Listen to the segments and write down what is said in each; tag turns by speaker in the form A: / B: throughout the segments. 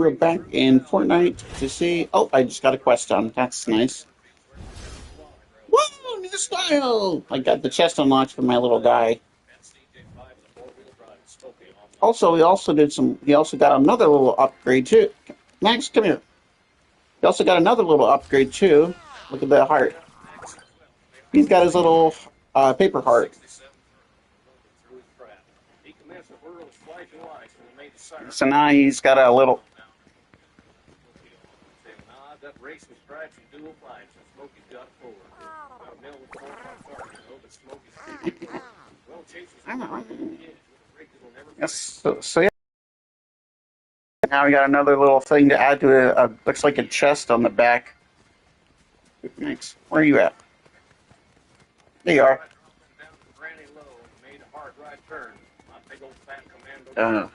A: We're back in Fortnite to see. Oh, I just got a quest done. That's nice. Woo! New style! I got the chest unlocked for my little guy. Also, we also did some. He also got another little upgrade too. Max, come here. He also got another little upgrade too. Look at that heart. He's got his little paper heart. So now he's got a little. Yes. So yeah. Now we got another little thing to add to it. Looks like a chest on the back. Thanks. Where are you at? There you are. Uh,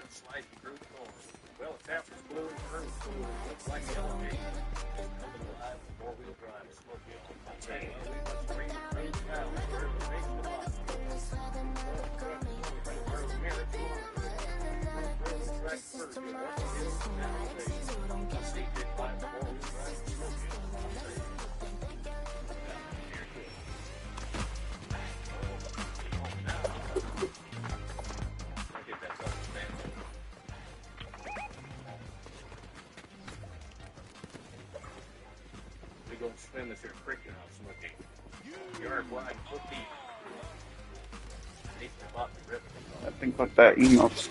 A: I think what that emotes.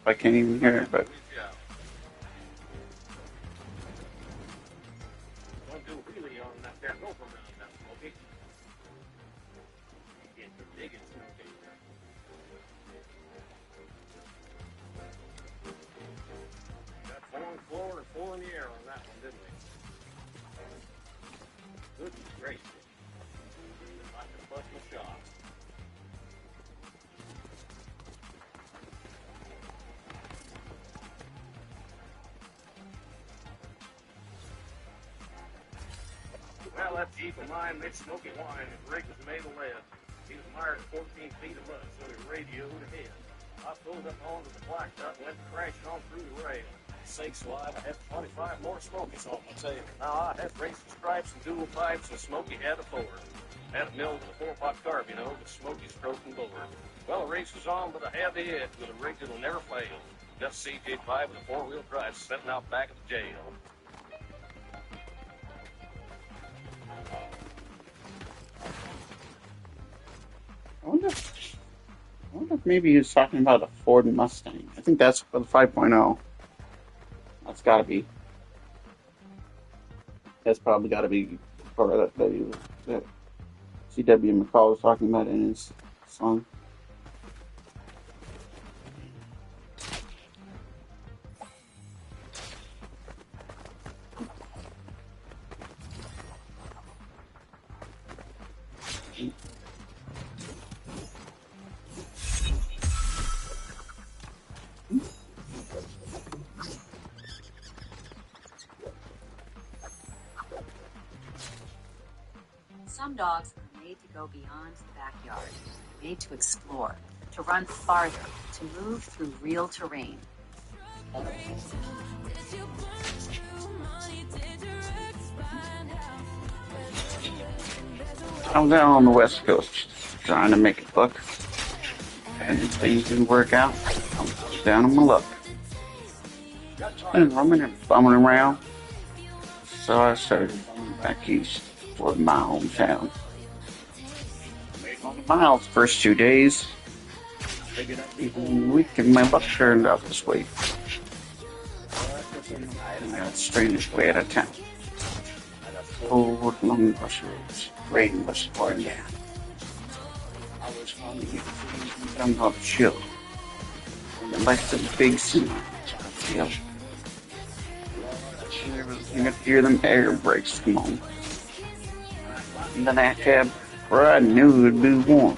A: I can't even hear it, but.
B: Well, that Jeep of mine made smoky wine. His rig was made of lead. He was mired 14 feet of mud, so he radioed ahead. I pulled up onto the blacktop and went crashing on through the rail. Sakes alive, I had 25 more Smokies on my tail. Now I had racing stripes and dual pipes, and Smokey had a Ford. Had a mill with a 4-pot carb, you know, but Smokey's broken board. Well, the race was on, but I had the edge with a rig that'll never fail. Just CJ5 with a 4-wheel drive sitting out back of the jail.
A: I wonder if maybe he was talking about a Ford Mustang. I think that's for the 5.0. That's got to be. That's probably got to be part of that C.W. McCall was talking about in his song.
C: Some dogs are made to go beyond the backyard, made to explore, to run farther, to move through real terrain.
A: I'm down on the West Coast trying to make a buck, and things didn't work out. I'm down on my luck. And roaming and bumming around, so I started bumming back east toward my hometown. Made a lot of miles the first 2 days. Figured I'd be home week, and my luck turned out this way. I got the strangest way out of town. Old long brush roads. Rain was pouring down. I was hungry and somehow chill. And the lights of the big city. I could hear them air brakes come on. And then that cab where I knew it'd be warm.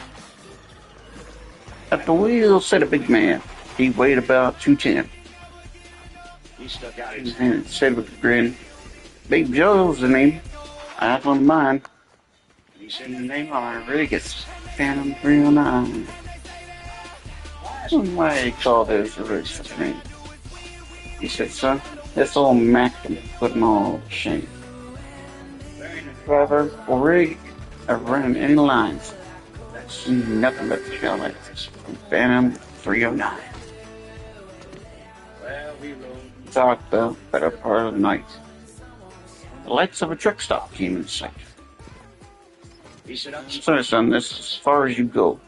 A: At the wheel sat a big man. He weighed about 210. He stuck out his hand and said with a grin, "Big Joe's the name. I have one of mine." He said the name on it really gets Phantom 309. Why he called those the rich name? He said, "Son, This old Mac can put them all to shame. Driver or rig, I've run any lines. That's nothing but tail lights from Phantom 309. Talk the better part of the night. The lights of a truck stop came in sight. So son, this is as far as you go.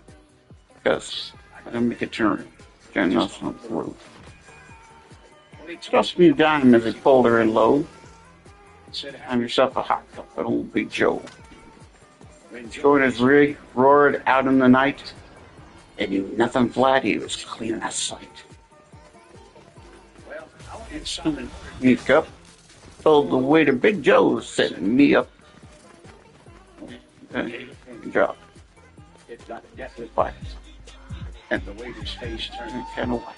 A: Because I'm gonna make a turn. Turn off on the road. Tossed me a dime as he pulled her in low. Have yourself a hot cup of old Big Joe. Joined his rig, roared out in the night. They knew nothing flat, he was clean as sight. Me cup told the waiter Big Joe's setting me up. Drop. It got deathly quiet. And the waiter's face turned kind of white.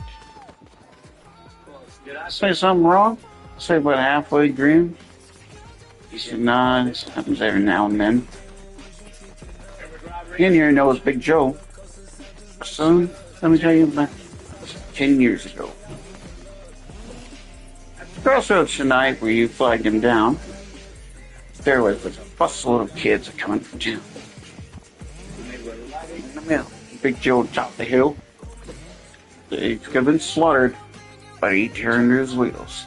A: Did I say something wrong? Say about halfway grin. He said, nah, this happens every now and then. In here knows Big Joe. Son, let me tell you about 10 years ago. At the crossroads tonight where you flagged him down, there was a busload of kids coming from town. In the middle, Big Joe topped the hill. They could have been slaughtered, but he turned his wheels.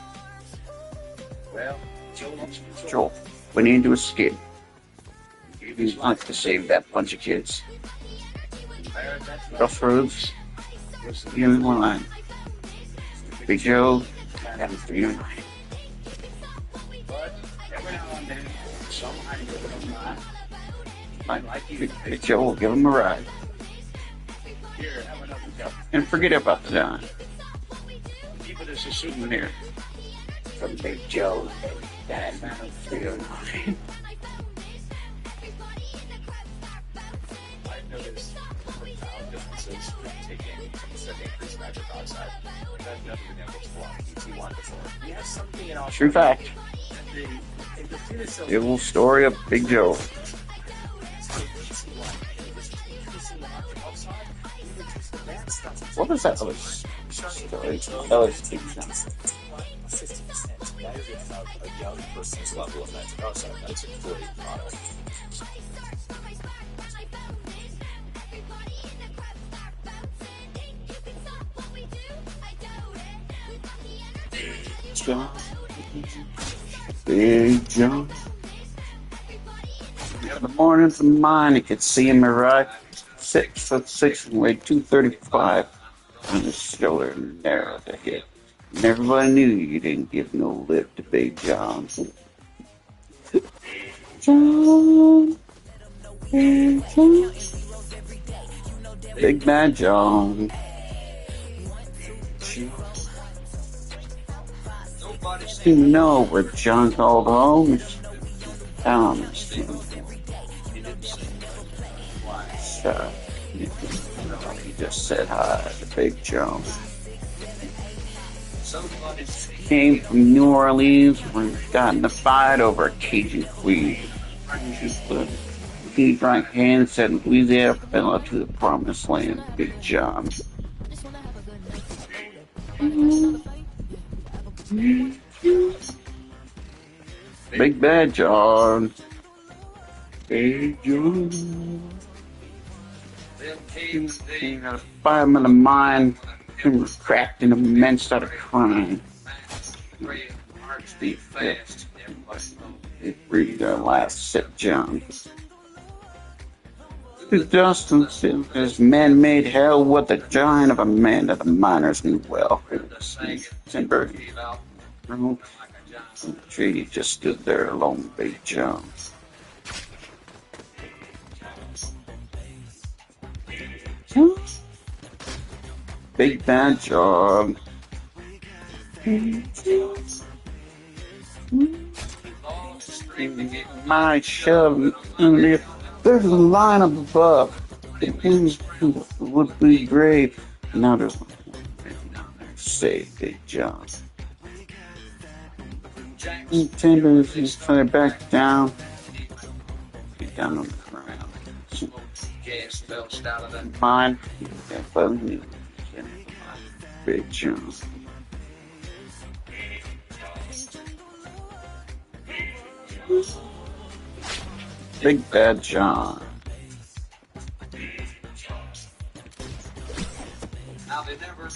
A: Joel went into a skid. He'd like to save that bunch of kids. Crossroads was the only line. Big Joe had 309. Big Joe will give him a ride. And forget about the dime. Keep it as a souvenir from Big Joe. That man of 309.
D: I've noticed profound differences when taking instead of increased nitric oxide. I've never been able to block ET1 before. We have something in our
A: True fact. The old story of Big Joe. What was that other story? LSD.
D: 60%. That is without a young person's level of nitric oxide. That's a great product.
A: John. Big John. In the mornings of mine, you could see him arrive 6'6" and weighed 235 on his shoulder, narrow to hip. And everybody knew you didn't give no lip to Big John. John. Big John. Big Bad John. You know where John called home. Down the street. He just said hi to Big John. Came from New Orleans when he got in a fight over a Cajun queen. He drank hand said Louisiana fell to the promised land, Big John. Big Bad John. Big John. He got a fireman of mine who was cracked and immense out of crime. Be fixed. It breathed our last sip, John. The dust and silk is man-made hell what the giant of a man that the miners knew well. Timber. The tree just stood there alone, Big John. Big Bad John. My shove under there's a line up above. It would be great. Now there's one down there. Say Big John. Timbers is trying to back down. Get down on the ground. Mine. Big John. Big Bad John.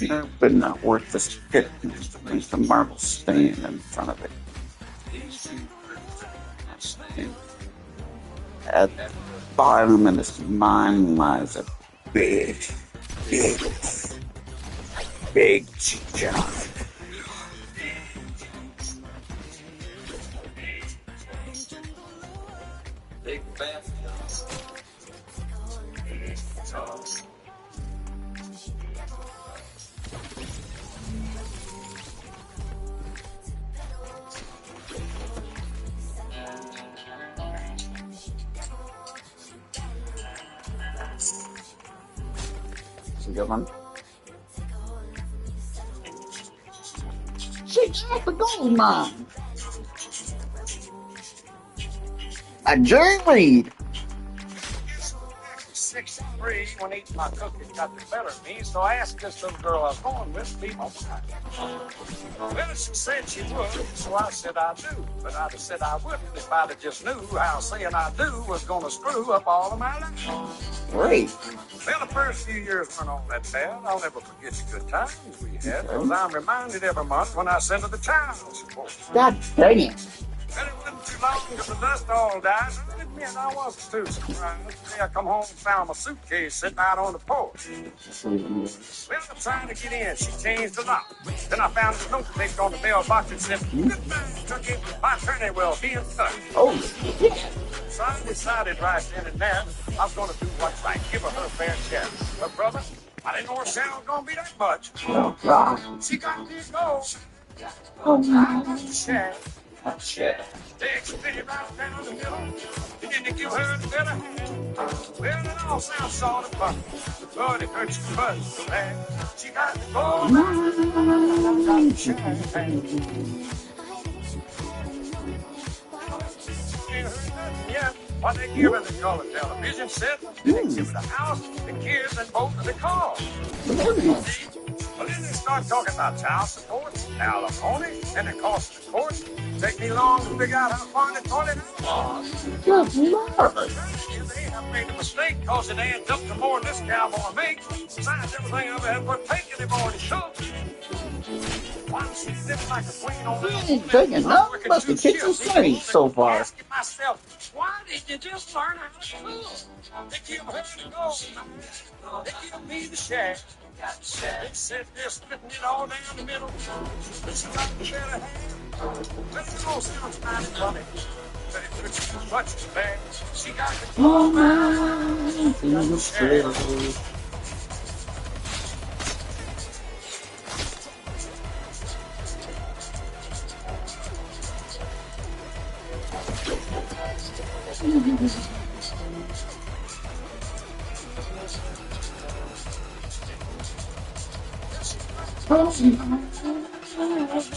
A: No, but not worth the skip. There's the marble stand in front of it. At the bottom of this mine lies a big, big, big John.
B: Big bad
A: It's a good one. Shakes off the gold mine. A Jerry Reed.
B: 63 when eating my cookies got the better of me, so I asked this little girl I was going with to be my wife. Well, she said she would, so I said I do. But I'd have said I wouldn't if I'd have just knew how saying I do was going to screw up all of my life.
A: Great.
B: Well, the first few years weren't all that bad. I'll never forget the good times we had, because I'm reminded every month when I send her the child support.
A: God dang it.
B: Well, it wasn't too long till the dust all died. I admit I wasn't too surprised. The day I come home and found my suitcase sitting out on the porch. Well, I'm trying to get in. She changed the lock. Then I found a note taped on the mailbox that said, "Goodbye, Chucky. My attorney will be in touch."
A: Oh, shit.
B: So I decided right then and there I was going to do what's right, give her her fair share. But, brother, I didn't know her sound was going to be that much.
A: Oh, God.
B: She got me gold.
A: Oh,
B: I got the share.
A: oh, shit.
B: They split it right down the middle. And then they give her the better hand. Well, it all sounds sort of funny, but it hurts too much so bad. She got the gold mine, yeah, what they give her the color television set, then they give her the house, the kids, and both of the cars. See? Well, then they start talking about child support, alimony, and the cost of the court. Take me long to figure out how far the toilet was.
A: Good Lord.
B: They have made a mistake because it adds up to more than this cowboy makes. Besides everything I've ever put taking him already took. Why she living like a queen on
A: He ain't taking nothing but the kitchen sink so far.
B: Asking myself, why did you just learn how to cook? They give her the gold. They give me the share. They said they're splitting it all down the middle. But she got the better half. But it all sounds mighty funny. But it hurts too much to bear. She got the gold mine. She got the share.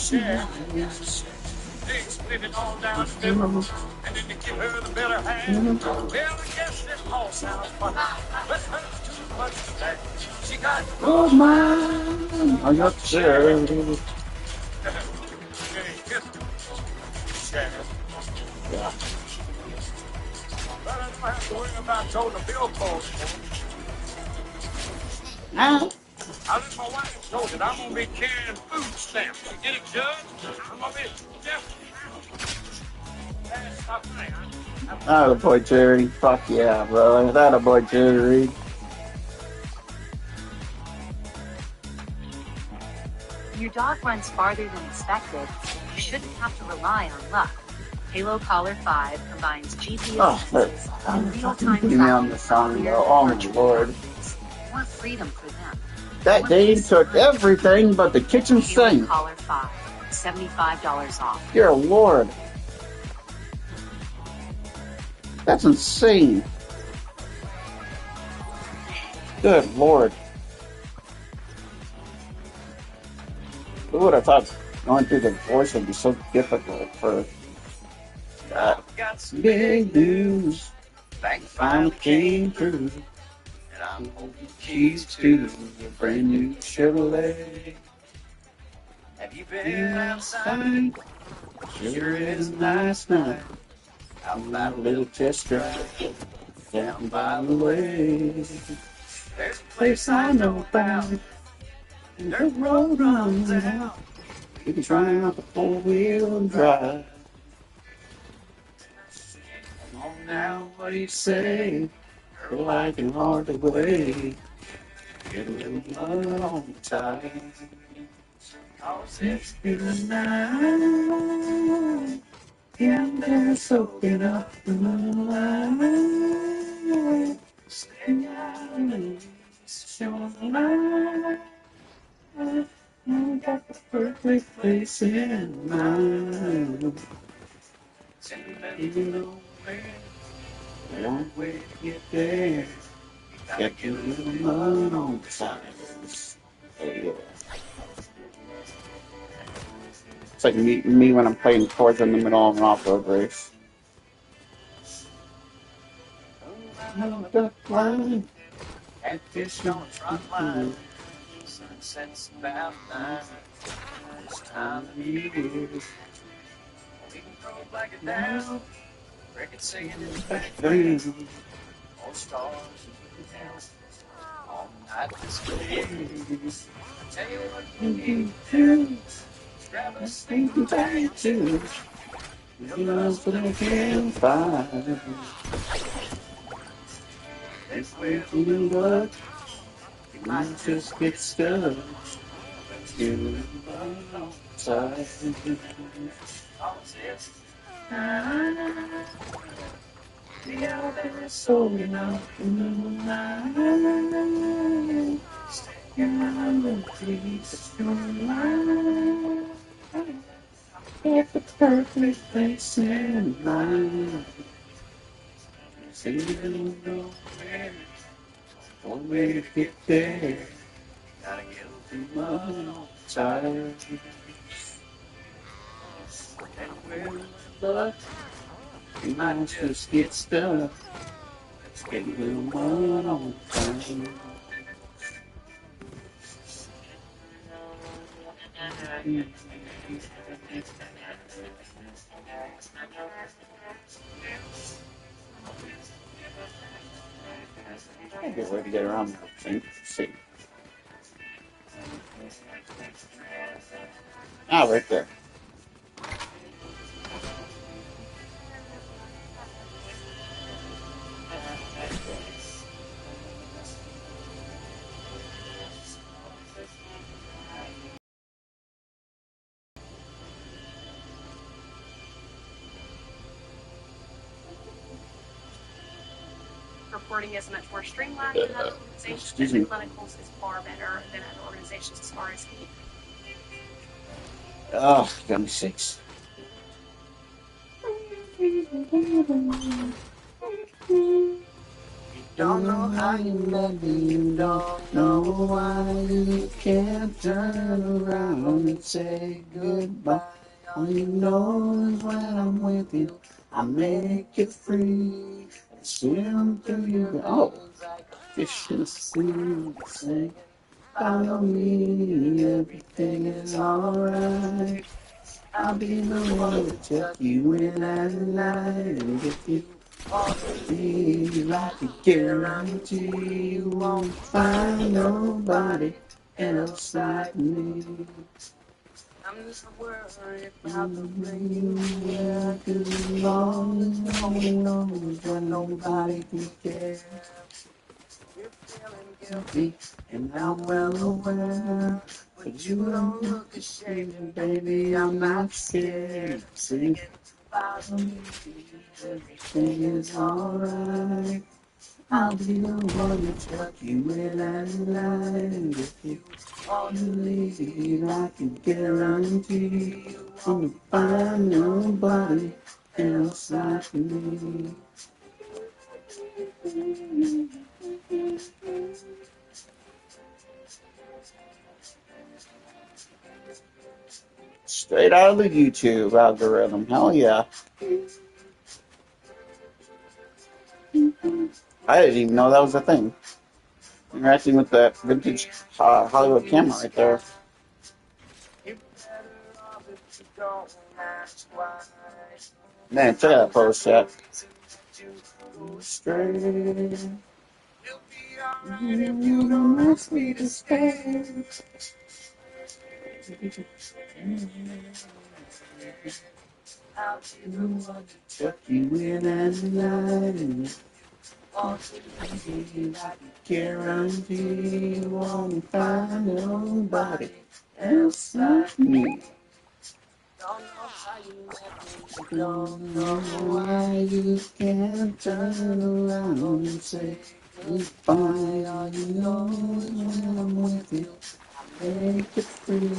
B: Share. They split it all down the middle, and then they give her the better hand. Well, I guess this all sounds funny, but it hurts too much to bear. She got
A: Oh, man. I got share.
B: Share.
A: Yeah.
B: But I don't have to worry about toting the billboard.
A: Now,
B: I let my wife know that I'm going to be carrying food stamps. You get it, Judge? I'm going to be definitely. That's my thing.
A: that a boy Jerry. Fuck yeah, bro. That a boy Jerry.
C: Your dog runs farther than expected. You shouldn't have to rely on luck. Halo Collar 5 combines GPS
A: Oh,
C: sensors and real-time
A: put me on the song, though. Oh, my Lord.
C: More freedom for them.
A: That Dave took everything but the kitchen
C: Halo
A: sink.
C: Collar 5, $75 off.
A: Dear Lord. That's insane. Good Lord. Who would have thought going through the divorce would be so difficult for that?
B: Got some
A: Big news. Bank finally came through. And I'm holding keys to a brand new Chevrolet.
B: Have you
A: Been
B: been outside?
A: outside. Sure is a nice night. My little test drive down by the way. There's a place I know about. The road runs out. You can try out the four-wheel drive. Come on now, what do you say? Girl, I can hardly wait. Get a little mud on the tires. Cause it's been night. Yeah, they're soaking up the moonlight. Stay out and show the light. I got the perfect place in mind. You know where, one way to get there. Got your little mud on the tires. Oh yeah. It's like me when I'm playing Forza in the middle of an off-road race. Duck line, catfish on the front line. Sunset's about 9. This time of year, we can throw a blanket down. Cricket singing in the background. All stars down. All night displays. I tell you what you need to do. Grab a steak and potatoes. You know for the campfire. This way to do luck. You might just get stuck. You outside. The out there so enough in the night. Stay out and please your life. Get the perfect place in mind. Say you don't know where, one way to get there. Gotta get the mud on the tires. And where luck, you might just get stuck. Let's get a little mud on the tires. I get a way to get around that thing. Let's see. Ah, right there.
E: Reporting is much more streamlined than other organizations, and clinicals is far better than other organizations as far as heat.
A: Oh, goodness sakes. Don't know how you love me, you don't know why you can't turn around and say goodbye. All you know is when I'm with you, I make you free. I swim through your bones like a fish in the sea. Say, follow me, everything is alright. I'll be the one to tuck you in at night and if you want to be like a guarantee you won't find nobody else like me. I'm just worried about the rain where I could belong and no when nobody can care. You're feeling guilty and I'm well aware. But you don't look ashamed, baby, I'm not scared. Singing about me, everything is alright. I'll be the one to tuck you in at night. And if you want to leave, I can guarantee you won't find nobody else like me. Straight out of the YouTube algorithm, hell yeah. I didn't even know that was a thing. Interacting with that vintage Hollywood camera right there. Man, check out that post chat. Straight. You don't ask me to stay. Tuck you in and lie. I guarantee you won't find nobody else like me. Don't know why you can't turn around and say goodbye. All you know is when I'm with you, I make it free.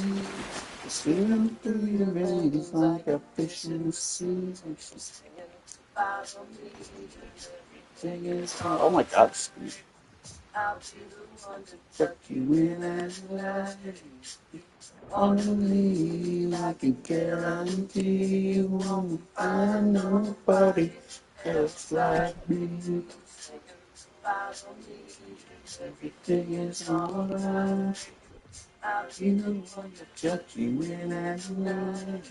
A: Swimming through your veins like a fish in the sea. Oh my God, Steve. Tuck you in and lie. Only I can guarantee you won't find nobody else like me. Everything is alright. You know I'm to tuck you in and lie.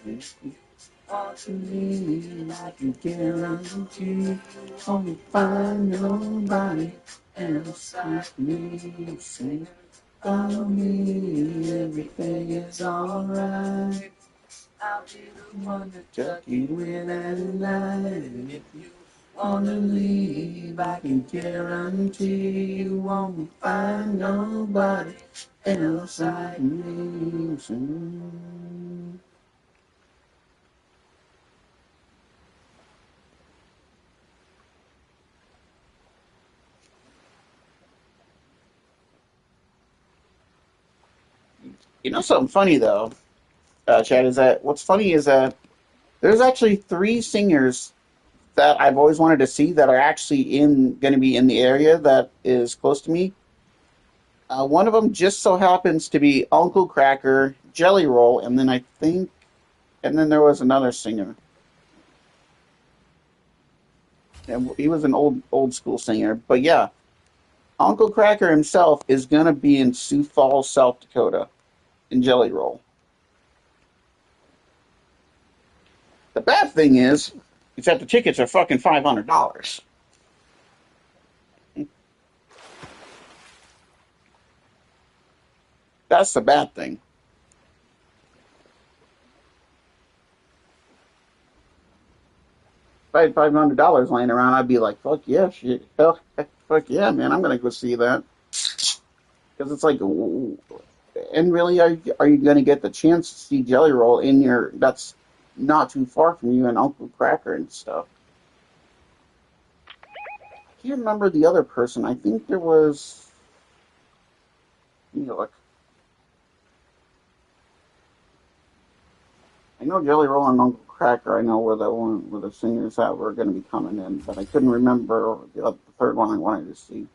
A: Only I can guarantee you won't find nobody else like me. Sing follow me, everything is alright. I'll be the one to tuck you in at night. And if you wanna leave, I can guarantee you won't find nobody else like me. You know something funny though, Chad, is that what's funny is that there's actually three singers that I've always wanted to see that are actually going to be in the area that is close to me. One of them just so happens to be Uncle Cracker, Jelly Roll, and then there was another singer. And he was an old school singer, but yeah, Uncle Cracker himself is going to be in Sioux Falls, South Dakota, in Jelly Roll. The bad thing is that the tickets are fucking $500. That's the bad thing. If I had $500 laying around, I'd be like, fuck yeah, shit. Fuck yeah, man, I'm gonna go see that. Because it's like, and really, are you gonna get the chance to see Jelly Roll in your? That's not too far from you and Uncle Cracker and stuff. I can't remember the other person. I think there was. Let me look. I know Jelly Roll and Uncle Cracker. I know where the singers that were going to be coming in, but I couldn't remember the third one I wanted to see.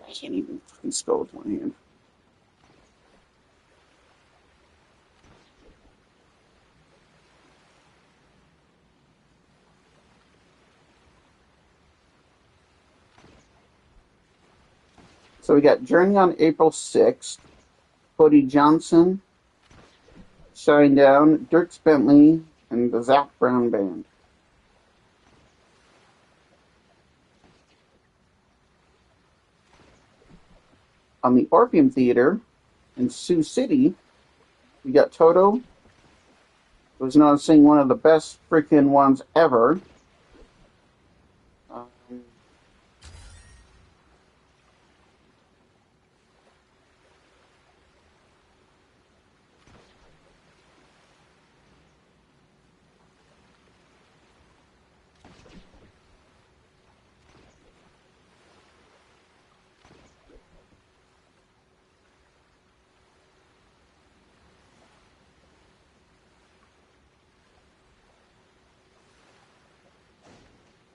A: I can't even fucking spell with one hand. So we got Journey on April 6th, Cody Johnson, Shinedown, Dirk Bentley, and the Zach Brown Band. On the Orpheum Theater in Sioux City, we got Toto, who's known as sing one of the best freaking ones ever.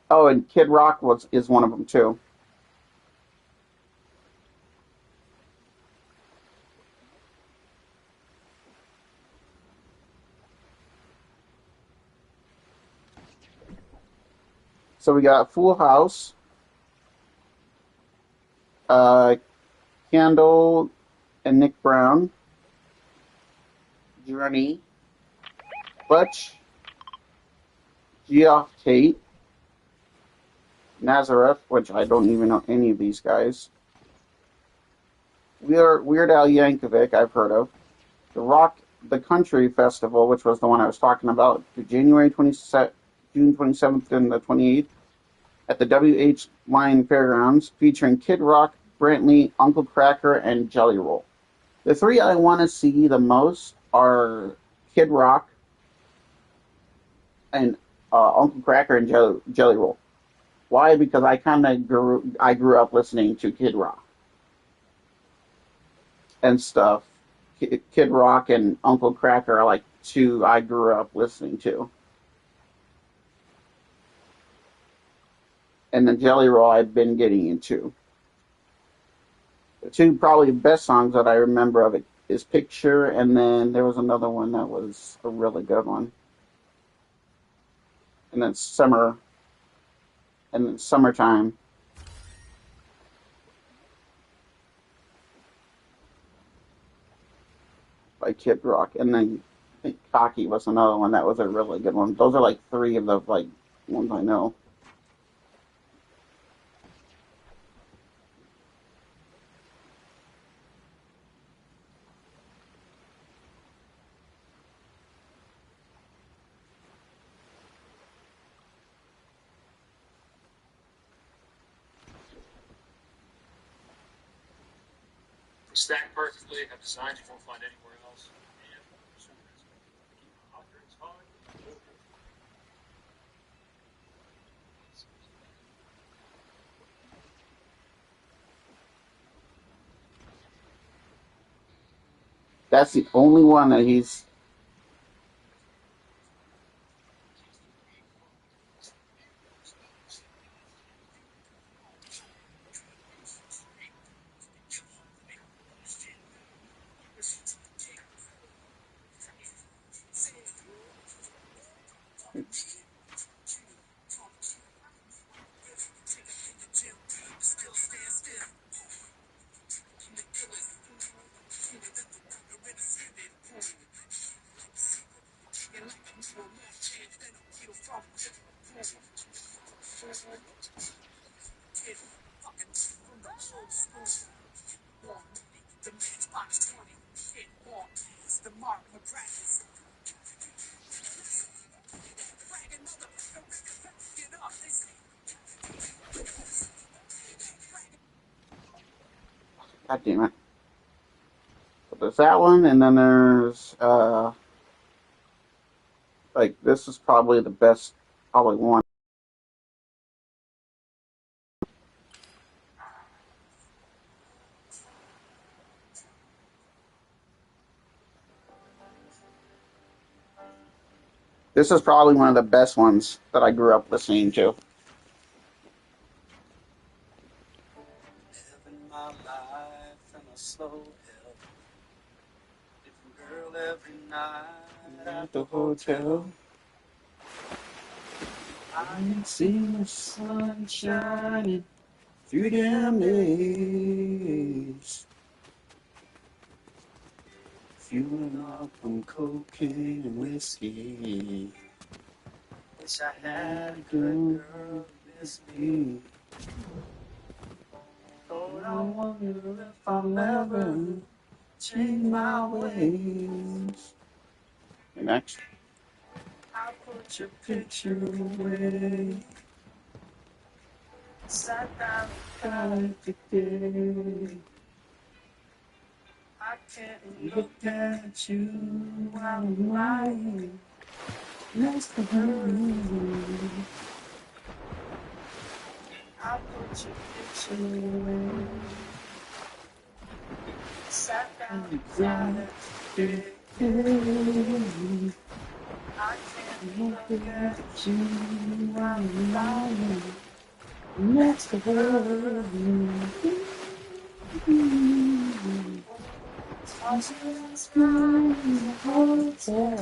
A: Oh, and Kid Rock is one of them too. So we got Full House, Kendall and Nick Brown, Journey, Butch, Geoff Tate, Nazareth, which I don't even know any of these guys. Weird Al Yankovic, I've heard of. The Country Festival, which was the one I was talking about, June 27th and the 28th at the W.H. Lyon Fairgrounds, featuring Kid Rock, Brantley, Uncle Cracker, and Jelly Roll. The three I want to see the most are Kid Rock and Uncle Cracker and Jelly Roll. Why? Because I grew up listening to Kid Rock and stuff. Kid Rock and Uncle Cracker are like two I grew up listening to. And the Jelly Roll I've been getting into. The two probably best songs that I remember of it is Picture, and then there was another one that was a really good one. And then Summertime. By Kid Rock. And then I think Cocky was another one that was a really good one. Those are like three of the like ones I know.
B: Stacked perfectly, have designs you won't find anywhere else. And keep my offerings high.
A: That's the only one that he's. God damn it. So there's that one, and then there's like this is probably the best one. This is probably one of the best ones that I grew up listening to.
F: Living my life in a slow hill. Different girl every night at the hotel. I can see the sun shining through them days. Fueling up on cocaine and whiskey. Wish I had a good girl to miss me. Lord, I wonder if I'll ever change my ways.
A: Next.
F: I put your picture away. Sat down and cried today. I can't look at you while I'm lying next to her. I put your picture away. Sat down and cried today. I can't look at you while I'm lying next to her. I just in the hotel.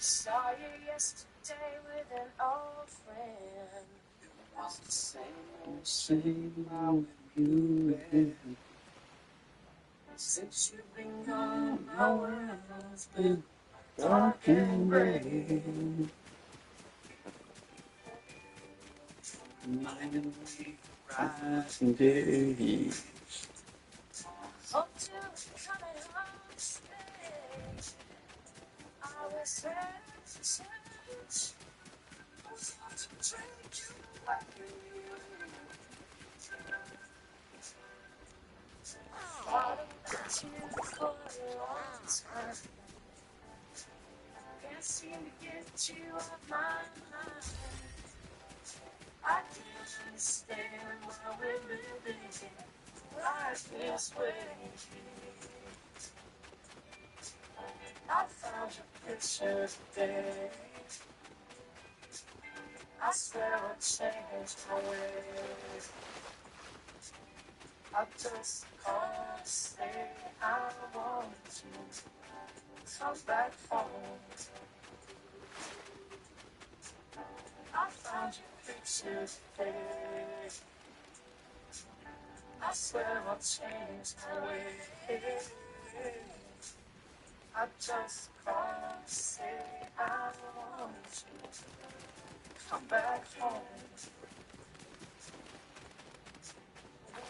F: Saw you yesterday with an old friend. It was the same old you and since you've been gone, my world's been dark and gray. Reminding me of rising days. Until coming home stage, I was sad to search. I was hard to take you away. Thought about you for a long time. Can't seem to get you off my mind. I can't understand why we're living life this way. I found your picture today. I swear I changed my ways. I just can't say I want to come back home. I found your picture today. I swear I changed my ways. I just can't say I want to come back home.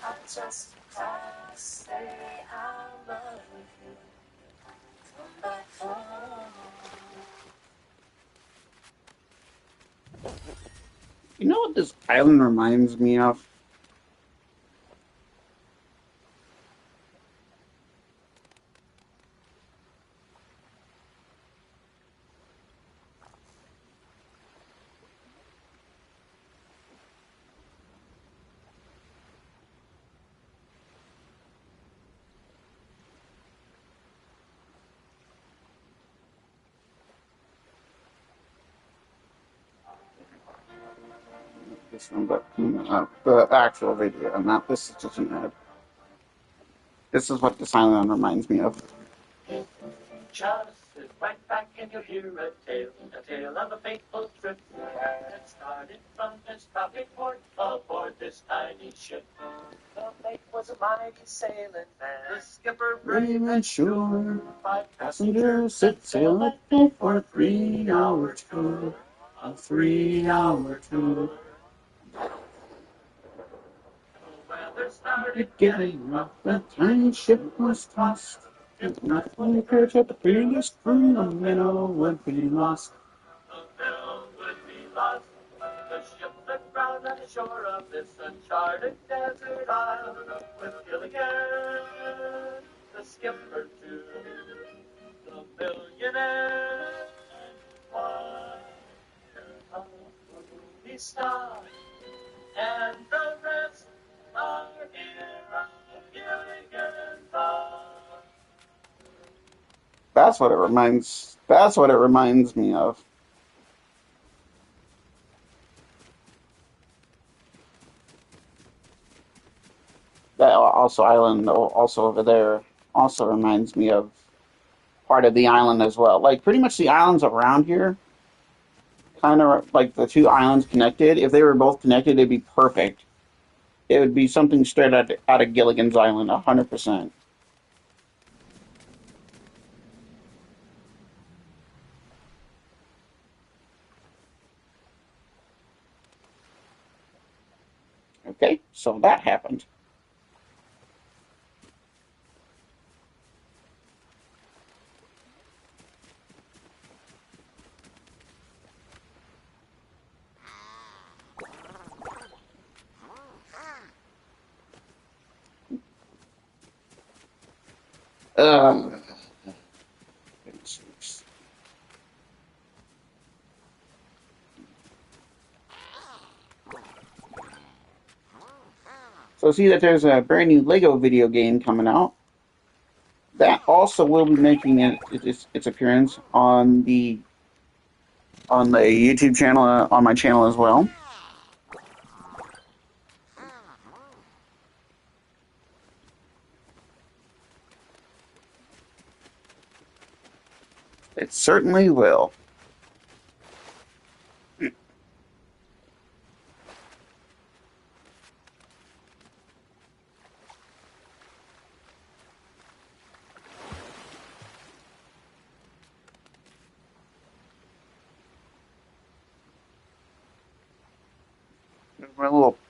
F: I just can't say I love you. Come back home.
A: You know what this island reminds me of? This one, but the actual video, not this is just an ad. This is what this island reminds me of.
F: Just sit right back and you'll hear a tale of a fateful trip that started from this tropic port aboard this tiny ship. The mate was a mighty sailing man, the skipper brave and sure. 5 passengers set sail that day for a 3-hour tour. A 3-hour tour. The weather started getting rough, the tiny ship was tossed. If not for the courage of the fearless crew, the minnow would be lost. The minnow would be lost. The ship that ground on the shore of this uncharted desert isle, with Gilligan, the skipper too, the millionaire, one of the movie star, and the rest are here on Gilligan's Island.
A: That's what it reminds. That's what it reminds me of. That also island, also over there, also reminds me of part of the island as well. Like pretty much the islands around here, kind of like the two islands connected. If they were both connected, it'd be perfect. It would be something straight out of Gilligan's Island, 100%. Okay, so that happened. Uh, so see that there's a brand new Lego video game coming out. That also will be making its appearance on the YouTube channel, on my channel as well. It certainly will.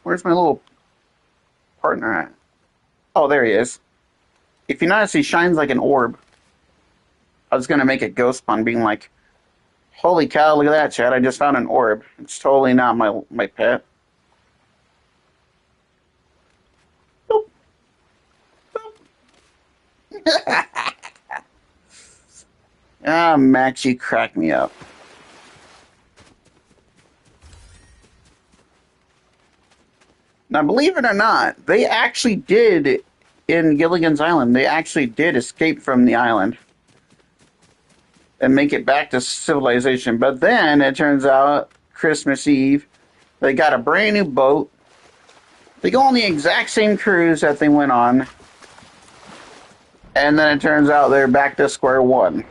A: Where's my little partner at? Oh, there he is. If you notice, he shines like an orb. I was gonna make a ghost pun, being like, "Holy cow! Look at that, Chad! I just found an orb." It's totally not my pet. Boop. Boop. Ah, Max, you crack me up. Now, believe it or not, they actually did in Gilligan's Island. They actually did escape from the island and make it back to civilization. But then it turns out Christmas Eve, they got a brand new boat. They go on the exact same cruise that they went on. And then it turns out they're back to square one.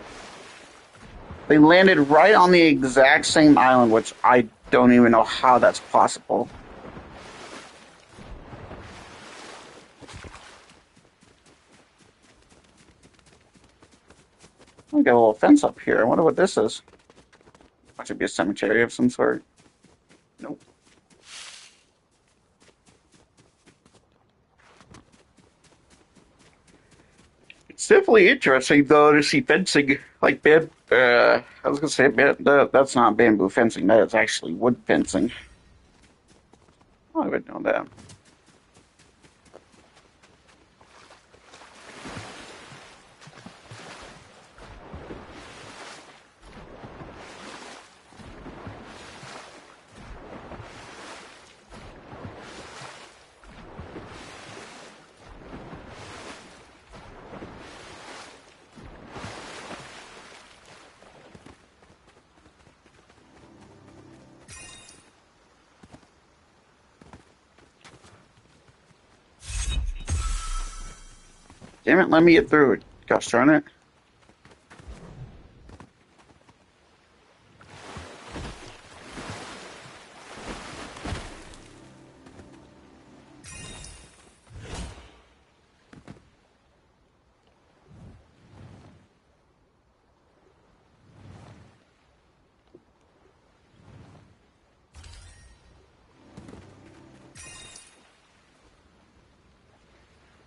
A: They landed right on the exact same island, which I don't even know how that's possible. I got a little fence up here. I wonder what this is. It should be a cemetery of some sort. Nope. It's definitely interesting, though, to see fencing like I was gonna say that's not bamboo fencing. That is actually wood fencing. Oh, I would know that. Damn it, let me get through it. Gosh darn it.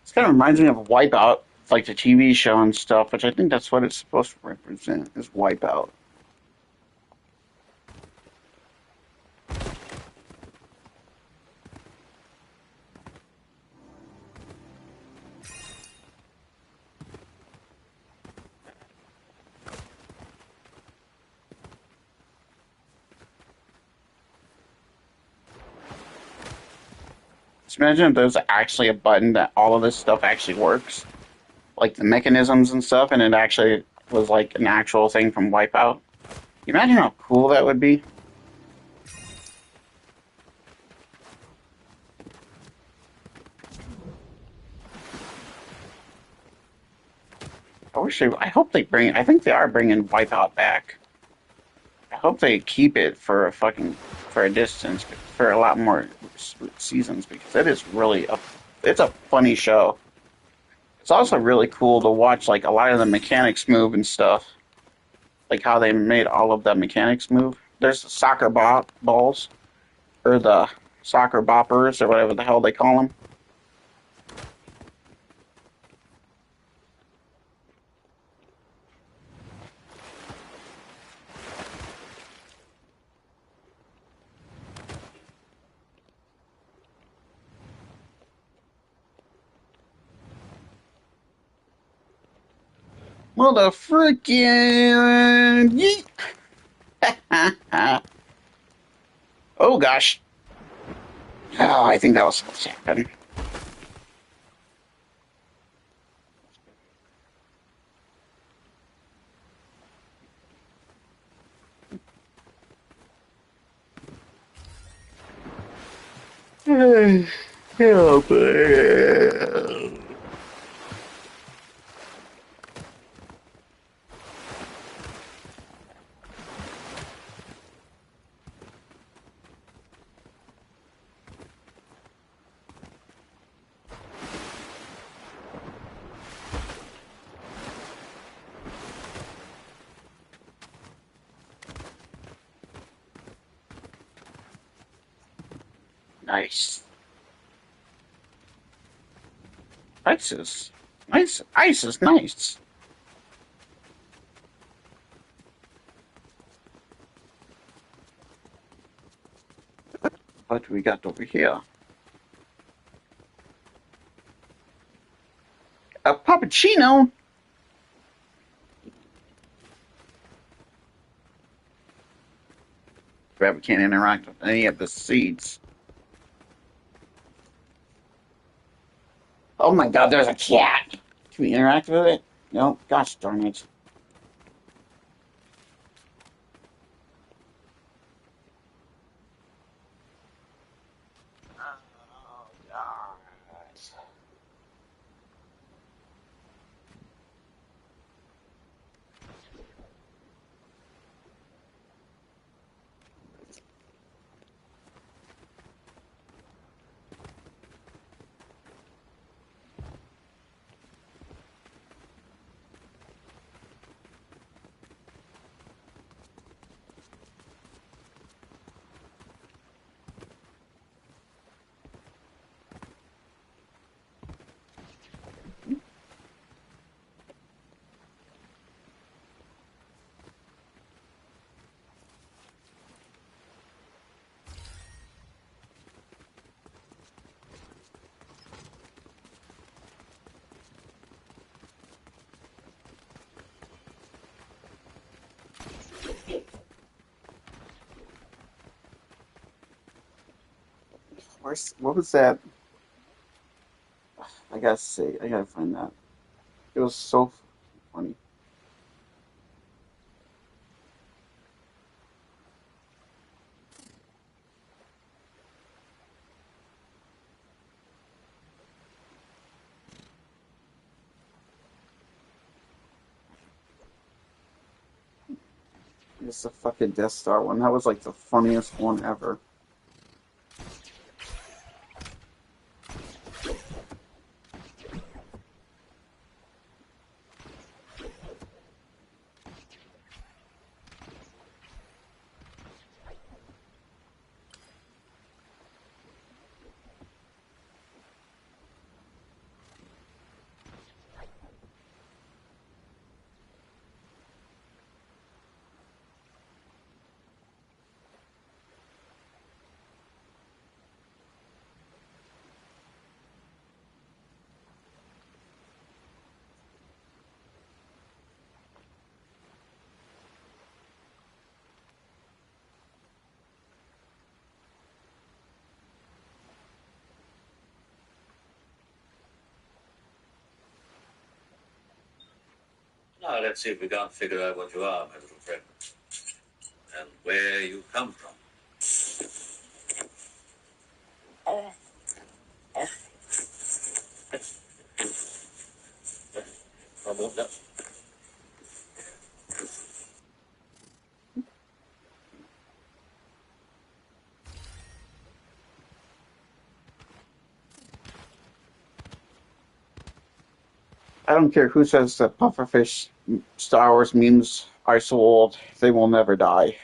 A: This kind of reminds me of Wipeout, like the TV show and stuff, which I think that's what it's supposed to represent, is Wipeout. Just imagine if there's actually a button that all of this stuff actually works. Like the mechanisms and stuff, and it actually was like an actual thing from Wipeout. Can you imagine how cool that would be? I hope they bring. I think they are bringing Wipeout back. I hope they keep it for a distance for a lot more seasons because it is really it's a funny show. It's also really cool to watch like a lot of the mechanics move and stuff, like how they made all of the mechanics move. There's the soccer balls or the soccer boppers or whatever the hell they call them. Well, the freaking yeet! Oh gosh! Oh, I think that was supposed to happen. Help! Nice. Ice is nice. Ice is nice. What we got over here? A puppuccino. Rabbit can't interact with any of the seeds. Oh my god, there's a cat. Can we interact with it? No. Gosh darn it. Oh god. What was that? I gotta see. I gotta find that. It was so funny. It's the fucking Death Star one. That was like the funniest one ever.
B: Now let's see if we can't figure out what you are, my little friend, and where you come from.
A: I don't care who says that pufferfish Star Wars memes are so old, they will never die.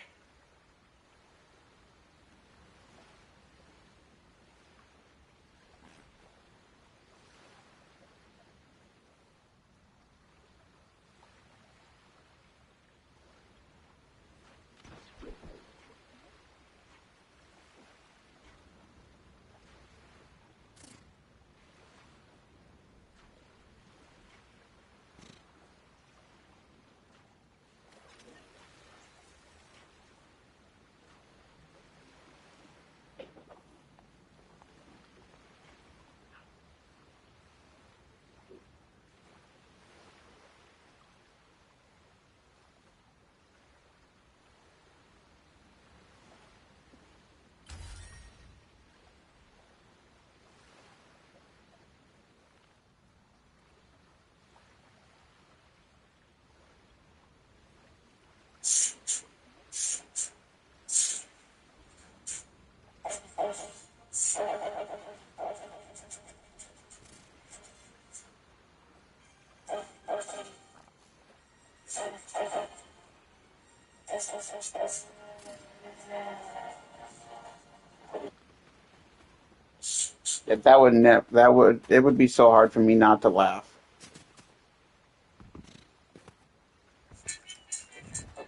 A: It would be so hard for me not to laugh.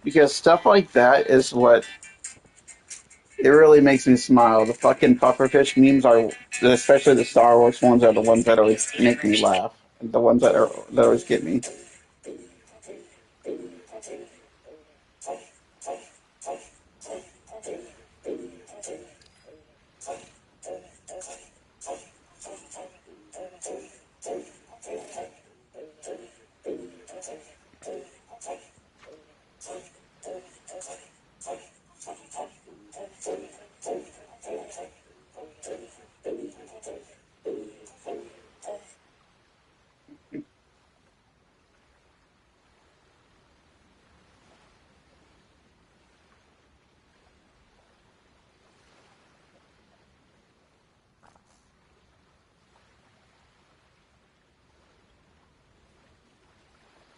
A: Because stuff like that is what it really makes me smile. The fucking pufferfish memes are, especially the Star Wars ones, are the ones that always make me laugh. The ones that always get me.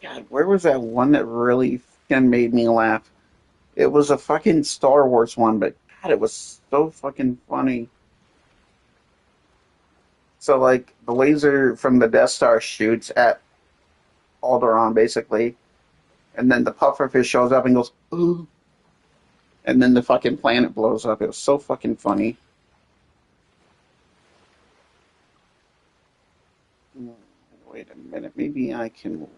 A: God, where was that one that really fucking made me laugh? It was a fucking Star Wars one, but God, it was so fucking funny. So, like, the laser from the Death Star shoots at Alderaan, basically, and then the pufferfish shows up and goes, ooh, and then the fucking planet blows up. It was so fucking funny. Wait a minute, maybe I can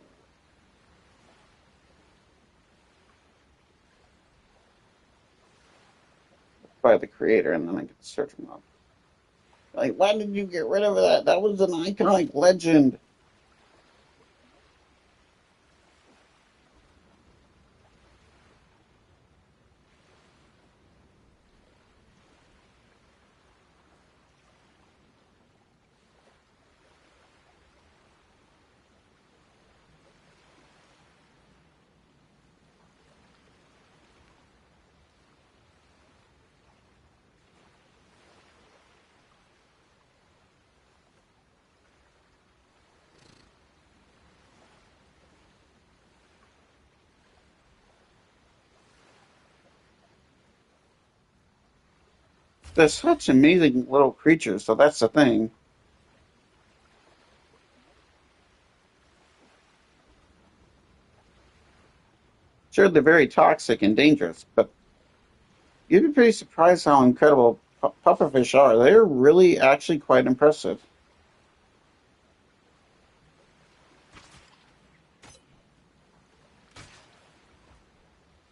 A: by the creator, and then I can search him up. Like, why did you get rid of that? That was an iconic legend. They're such amazing little creatures, so that's the thing. Sure, they're very toxic and dangerous, but you'd be pretty surprised how incredible pufferfish are. They're really actually quite impressive.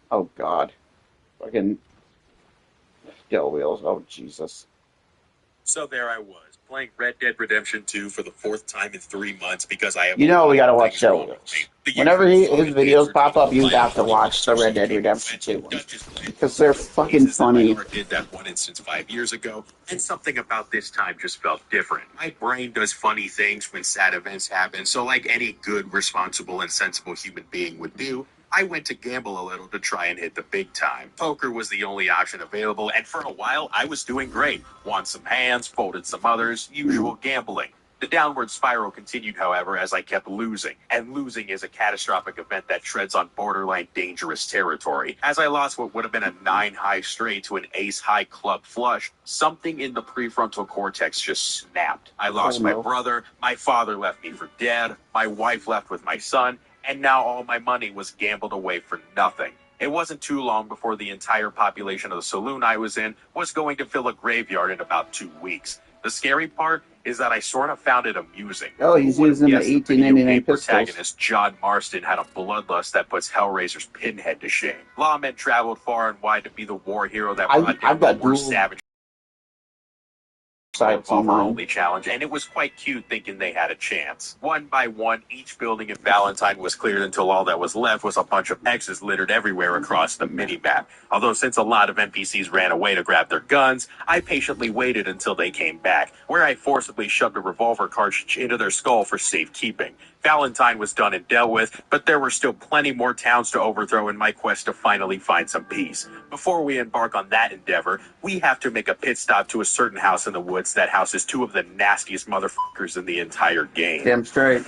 A: Oh, God. Fucking Del Wheels. Oh, Jesus.
G: So there I was, playing Red Dead Redemption 2 for the fourth time in 3 months because I have
A: You know we gotta watch
G: things
A: Del
G: wrong with
A: Wheels.
G: me. The
A: Whenever
G: usual
A: his
G: fun
A: videos
G: answer
A: pop
G: to
A: up, you
G: fight
A: have to
G: pretty much
A: watch the Red Dead
G: became
A: Redemption
G: when
A: 2 one.
G: Duchess played
A: Because they're fucking
G: cases that my
A: funny.
G: heart did that one instance 5 years ago, and something about this time just felt different. My brain does funny things when sad events happen, so like any good, responsible, and sensible human being would do, I went to gamble a little to try and hit the big time. Poker was the only option available, and for a while I was doing great. Won some hands, folded some others, usual gambling. The downward spiral continued, however, as I kept losing, and losing is a catastrophic event that treads on borderline dangerous territory. As I lost what would have been a 9-high straight to an ace-high club flush, something in the prefrontal cortex just snapped. I lost my brother, my father left me for dead, my wife left with my son, and now all my money was gambled away for nothing. It wasn't too long before the entire population of the saloon I was in was going to fill a graveyard in about 2 weeks. The scary part is that I sort of found it amusing.
A: Oh, he's using the 1899 pistols.
G: Protagonist John Marston had a bloodlust that puts Hellraiser's Pinhead to shame. Lawmen traveled far and wide to be the war hero that brought down the worst savage only challenge, and it was quite cute thinking they had a chance. One by one, each building in Valentine was cleared until all that was left was a bunch of X's littered everywhere across the mini-map. Although since a lot of NPCs ran away to grab their guns, I patiently waited until they came back, where I forcibly shoved a revolver cartridge into their skull for safekeeping. Valentine was done and dealt with, but there were still plenty more towns to overthrow in my quest to finally find some peace. Before we embark on that endeavor, we have to make a pit stop to a certain house in the woods that houses two of the nastiest motherfuckers in the entire game.
A: Damn straight.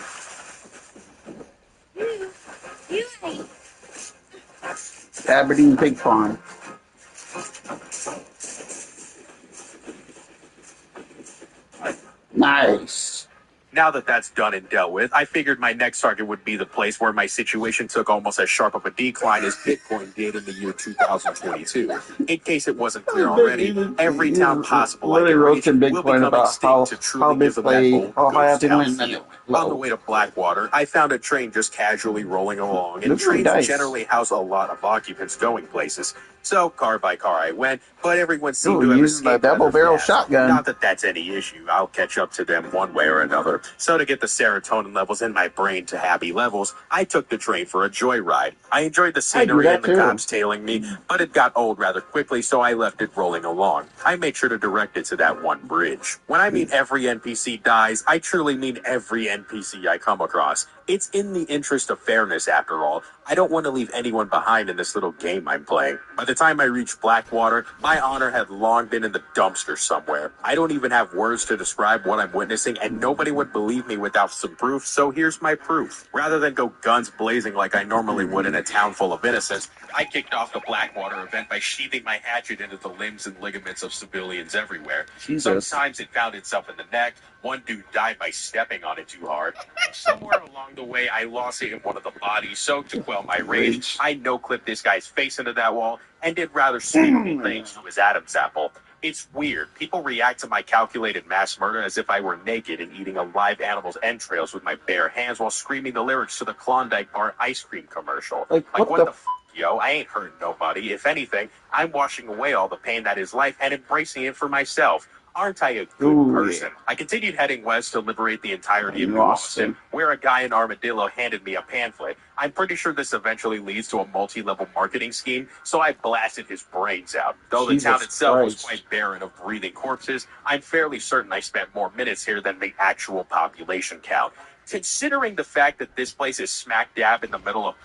A: Aberdeen Pig Farm. Nice.
G: Now that that's done and dealt with, I figured my next target would be the place where my situation took almost as sharp of a decline as Bitcoin did in the year 2022. In case it wasn't clear already, every town possible I can reach will become extinct to truly give them that old ghost town feel. On the way to Blackwater, I found a train just casually rolling along, and trains generally house a lot of occupants going places. So car by car I went, but everyone seemed to have escaped
A: a double-barrel shotgun.
G: Not that that's any issue. I'll catch up to them one way or another. So to get the serotonin levels in my brain to happy levels, I took the train for a joyride. I enjoyed the scenery and the cops tailing me, but it got old rather quickly, so I left it rolling along. I made sure to direct it to that one bridge. When I mean every NPC dies, I truly mean every NPC I come across. It's in the interest of fairness, after all. I don't want to leave anyone behind in this little game I'm playing. By the time I reached Blackwater, my honor had long been in the dumpster somewhere. I don't even have words to describe what I'm witnessing, and nobody would believe me without some proof, so here's my proof. Rather than go guns blazing like I normally would in a town full of innocents, I kicked off the Blackwater event by sheathing my hatchet into the limbs and ligaments of civilians everywhere.
A: Jesus.
G: Sometimes it found itself in the neck. One dude died by stepping on it too hard. Somewhere along the way, I lost it in one of the bodies, so to quell my rage, I no-clipped this guy's face into that wall and did rather sweeping things to his Adam's apple. It's weird. People react to my calculated mass murder as if I were naked and eating a live animal's entrails with my bare hands while screaming the lyrics to the Klondike Bar ice cream commercial. Like what the f***, yo? I ain't hurting nobody. If anything, I'm washing away all the pain that is life and embracing it for myself. Aren't I a good person? Yeah. I continued heading west to liberate the entirety of New Austin, where a guy in Armadillo handed me a pamphlet. I'm pretty sure this eventually leads to a multi-level marketing scheme, so I blasted his brains out. Though the town itself was quite barren of breathing corpses, I'm fairly certain I spent more minutes here than the actual population count. Considering the fact that this place is smack dab in the middle of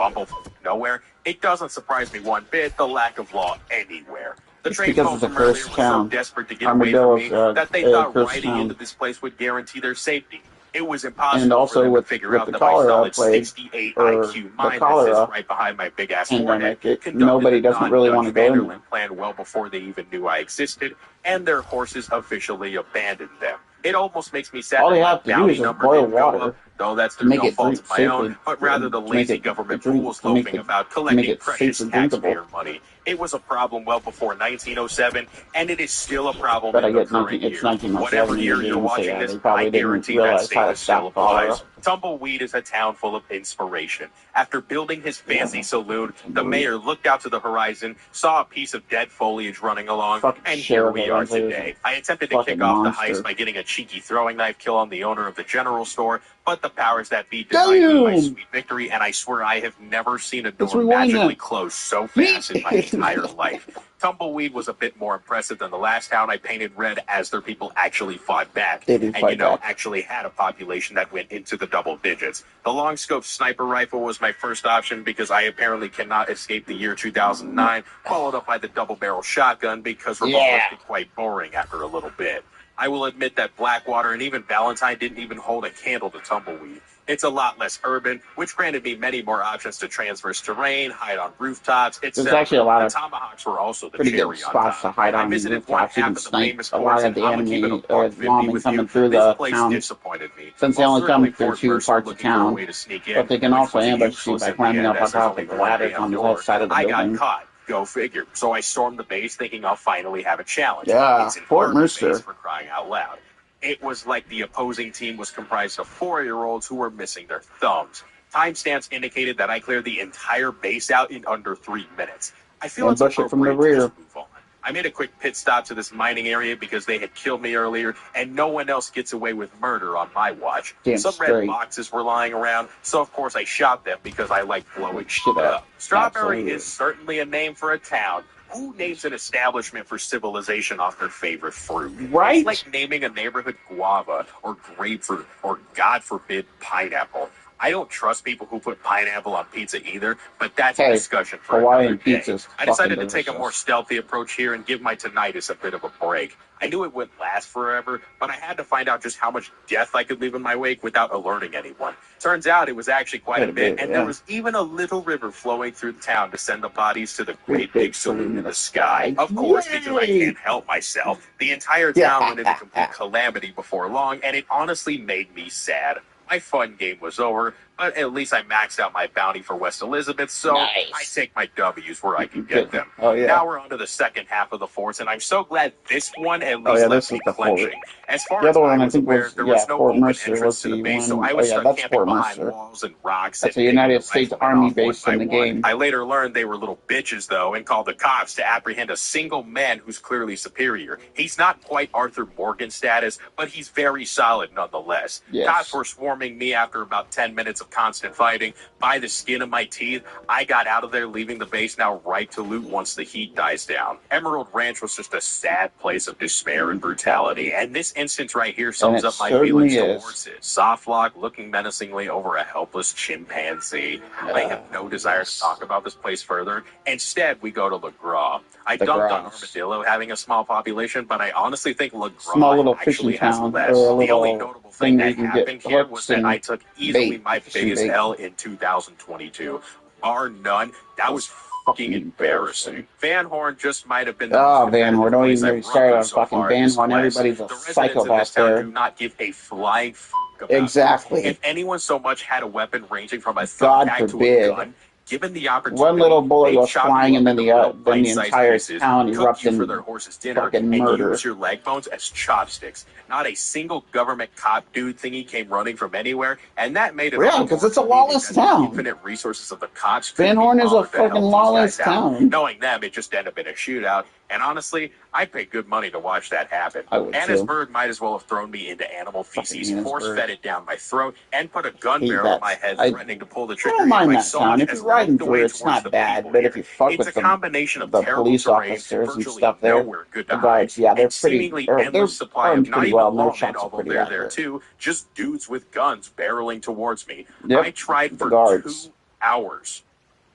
G: nowhere, it doesn't surprise me one bit the lack of law anywhere. The train folks from earlier were so desperate to get away from me that they thought riding into this place would guarantee their safety. It was impossible for them to figure out that my solid 68 IQ mind that sits right behind my big-ass forehead
A: nobody doesn't really want to go in there.
G: Plan well before they even knew I existed, and their horses officially abandoned them. It almost makes me sad
A: all they
G: that
A: have to do is just boil water.
G: Though that's through no fault of my own, but rather the lazy government fools loafing about collecting precious taxpayer money. It was a problem well before 1907, and it is still a problem in the current year. Whatever year you're watching this, I guarantee that statement still applies. Tumbleweed is a town full of inspiration. After building his fancy saloon, the mayor looked out to the horizon, saw a piece of dead foliage running along, and here we are today. I attempted to kick off the heist by getting a cheeky throwing knife kill on the owner of the general store, but the powers that be denied me my sweet victory, and I swear I have never seen a door magically close so fast in my entire life. Tumbleweed was a bit more impressive than the last town I painted red, as their people actually fought back. Actually had a population that went into the double digits. The long-scope sniper rifle was my first option because I apparently cannot escape the year 2009, followed up by the double-barrel shotgun because revolvers get quite boring after a little bit. I will admit that Blackwater and even Valentine didn't even hold a candle to Tumbleweed. It's a lot less urban, which granted me many more options to traverse terrain, hide on rooftops, etc.
F: There's actually a lot
G: The
F: of
G: Tomahawks were also the
F: pretty
G: cherry
F: good
G: on
F: spots to
G: top.
F: hide
G: I
F: on
G: visited one
F: rooftops. You
G: half
F: can
G: of the
F: snipe
G: famous
F: a lot
G: courts,
F: of
G: and
F: the
G: I'm keeping a
F: enemy
G: buck 50
F: lawmen
G: with
F: coming
G: you.
F: through
G: This
F: the
G: place
F: town.
G: disappointed me.
F: Since they
G: While
F: only come
G: certainly
F: through
G: Fort
F: 2
G: Mercer
F: parts of
G: looking for a
F: town,
G: way to sneak in,
F: but they can
G: which
F: also
G: was
F: ambush you
G: useless
F: by
G: in the
F: climbing
G: end,
F: up on
G: as there's
F: top
G: only
F: of the
G: one
F: ladders
G: damn
F: on the
G: door.
F: side of the
G: I got
F: building.
G: caught. Go figure. So I stormed the base thinking I'll finally have a challenge.
F: Yeah,
G: It's an
F: Fort
G: army
F: Mercer.
G: base, for crying out loud. It was like the opposing team was comprised of 4-year-olds who were missing their thumbs. Timestamps indicated that I cleared the entire base out in under 3 minutes. I feel it's
F: Ambush it from the
G: appropriate to
F: rear.
G: just move on. I made a quick pit stop to this mining area because they had killed me earlier, and no one else gets away with murder on my watch.
F: Damn
G: Some red
F: straight.
G: boxes were lying around, so of course I shot them because I like blowing shit up. Strawberry
F: Absolutely.
G: is certainly a name for a town. Who names an establishment for civilization off their favorite fruit?
F: Right?
G: It's like naming a neighborhood guava or grapefruit or, God forbid, pineapple. I don't trust people who put pineapple on pizza either, but that's a
F: Hey,
G: discussion for
F: Hawaiian
G: another day.
F: pizza's
G: I decided to
F: fucking
G: take a more
F: delicious.
G: stealthy approach here and give my tinnitus a bit of a break. I knew it wouldn't last forever, but I had to find out just how much death I could leave in my wake without alerting anyone. Turns out it was actually quite a bit, and there was even a little river flowing through the town to send the bodies to the great big saloon in the sky. Of course, because I can't help myself. The entire town went into complete calamity before long, and it honestly made me sad. My fun game was over, but at least I maxed out my bounty for West Elizabeth, so
F: Nice.
G: I take my W's where I can get them.
F: Oh, yeah.
G: Now we're on to the second half of the forts, and I'm so glad this one at least
F: Oh, yeah,
G: left
F: this
G: me
F: is the fort.
G: clenching. As far
F: The
G: as
F: other one,
G: I
F: I
G: was
F: think,
G: aware,
F: was,
G: there
F: yeah,
G: was no
F: Fort
G: open
F: Mercer
G: entrance
F: was
G: to the
F: the
G: base, so
F: one.
G: I
F: Oh,
G: was
F: yeah,
G: stuck
F: that's
G: camping
F: Fort
G: behind
F: Mercer.
G: walls and rocks.
F: That's
G: and
F: a
G: taking
F: United
G: the
F: States
G: riflemen
F: Army
G: off
F: base
G: one
F: in
G: by
F: the
G: one.
F: game.
G: I later learned they were little bitches, though, and called the cops to apprehend a single man who's clearly superior. He's not quite Arthur Morgan status, but he's very solid nonetheless.
F: Yes.
G: Cops were swarming me after about 10 minutes of constant fighting. By the skin of my teeth, I got out of there, leaving the base now ripe to loot once the heat dies down. Emerald Ranch was just a sad place of despair and brutality, and this instance right here sums
F: it
G: up my
F: certainly
G: feelings
F: is.
G: towards it. Soft lock looking menacingly over a helpless chimpanzee. I have no desire to talk about this place further. Instead, we go to LaGras. I
F: The
G: dumped on
F: Grass.
G: Armadillo having a small population, but I honestly think LaGras
F: Small little
G: actually
F: fishing
G: has
F: town,
G: less.
F: or a
G: The only
F: little
G: notable
F: thing
G: thing
F: where
G: that
F: you can get
G: happened here was
F: hooks
G: that
F: and
G: I took easily
F: bait,
G: my
F: fishing
G: biggest
F: bait.
G: L in 2022. Bar none. That was fucking embarrassing. Van Horn just might have been the
F: Oh,
G: most
F: Van Horn,
G: competitive
F: don't
G: place
F: even
G: I've
F: get me
G: run
F: started
G: through
F: on
G: so
F: fucking
G: far
F: Van
G: in this
F: Horn.
G: quest.
F: Everybody's a
G: The residents of this
F: psychopath
G: town
F: there.
G: do not give a flying about
F: Exactly.
G: If anyone so much had a weapon ranging from a
F: God
G: thumbtack to a
F: forbid.
G: gun, given the opportunity,
F: One little bullet
G: they'd
F: goes
G: chop
F: flying,
G: you
F: and
G: up
F: then
G: into little
F: the
G: bite-sized
F: entire
G: pieces,
F: town
G: cook
F: erupts
G: you for
F: in
G: their horse's dinner,
F: fucking
G: and
F: murder.
G: use your leg bones as chopsticks. Not a single government cop dude thingy came running from anywhere, and that made it
F: Yeah,
G: all
F: because
G: more
F: it's a
G: convenient
F: lawless
G: that the
F: town.
G: infinite resources of the cops
F: Van
G: couldn't be
F: Horn is a
G: bothered to help
F: fucking
G: these
F: lawless
G: guys out.
F: town.
G: Knowing them, it just ended up in a shootout, and honestly, I'd pay good money to watch that happen.
F: I would, too.
G: Annisburg might as well have thrown me into animal feces,
F: Annisburg.
G: force-fed it down my throat, and put a gun
F: Hate
G: barrel
F: that.
G: in my head,
F: I
G: threatening to pull the
F: I
G: trigger
F: don't
G: if
F: mind
G: I
F: that
G: so
F: town.
G: much
F: If
G: as
F: you're riding
G: looked
F: through
G: away
F: it, it's
G: towards
F: not
G: the
F: bad.
G: people
F: But
G: here.
F: if you fuck
G: It's
F: with
G: a combination of
F: the
G: terrible
F: police
G: terrain,
F: officers and
G: virtually
F: stuff there,
G: nowhere good to
F: the
G: hide,
F: guards, yeah, they're
G: and
F: pretty.
G: seemingly
F: They're
G: endless supply of
F: armed
G: not
F: pretty
G: even
F: well. And their
G: lawmen,
F: shots are
G: although
F: pretty
G: they're there
F: accurate.
G: too, just dudes with guns barreling towards me.
F: Yep,
G: I tried
F: the
G: for
F: guards.
G: 2 hours.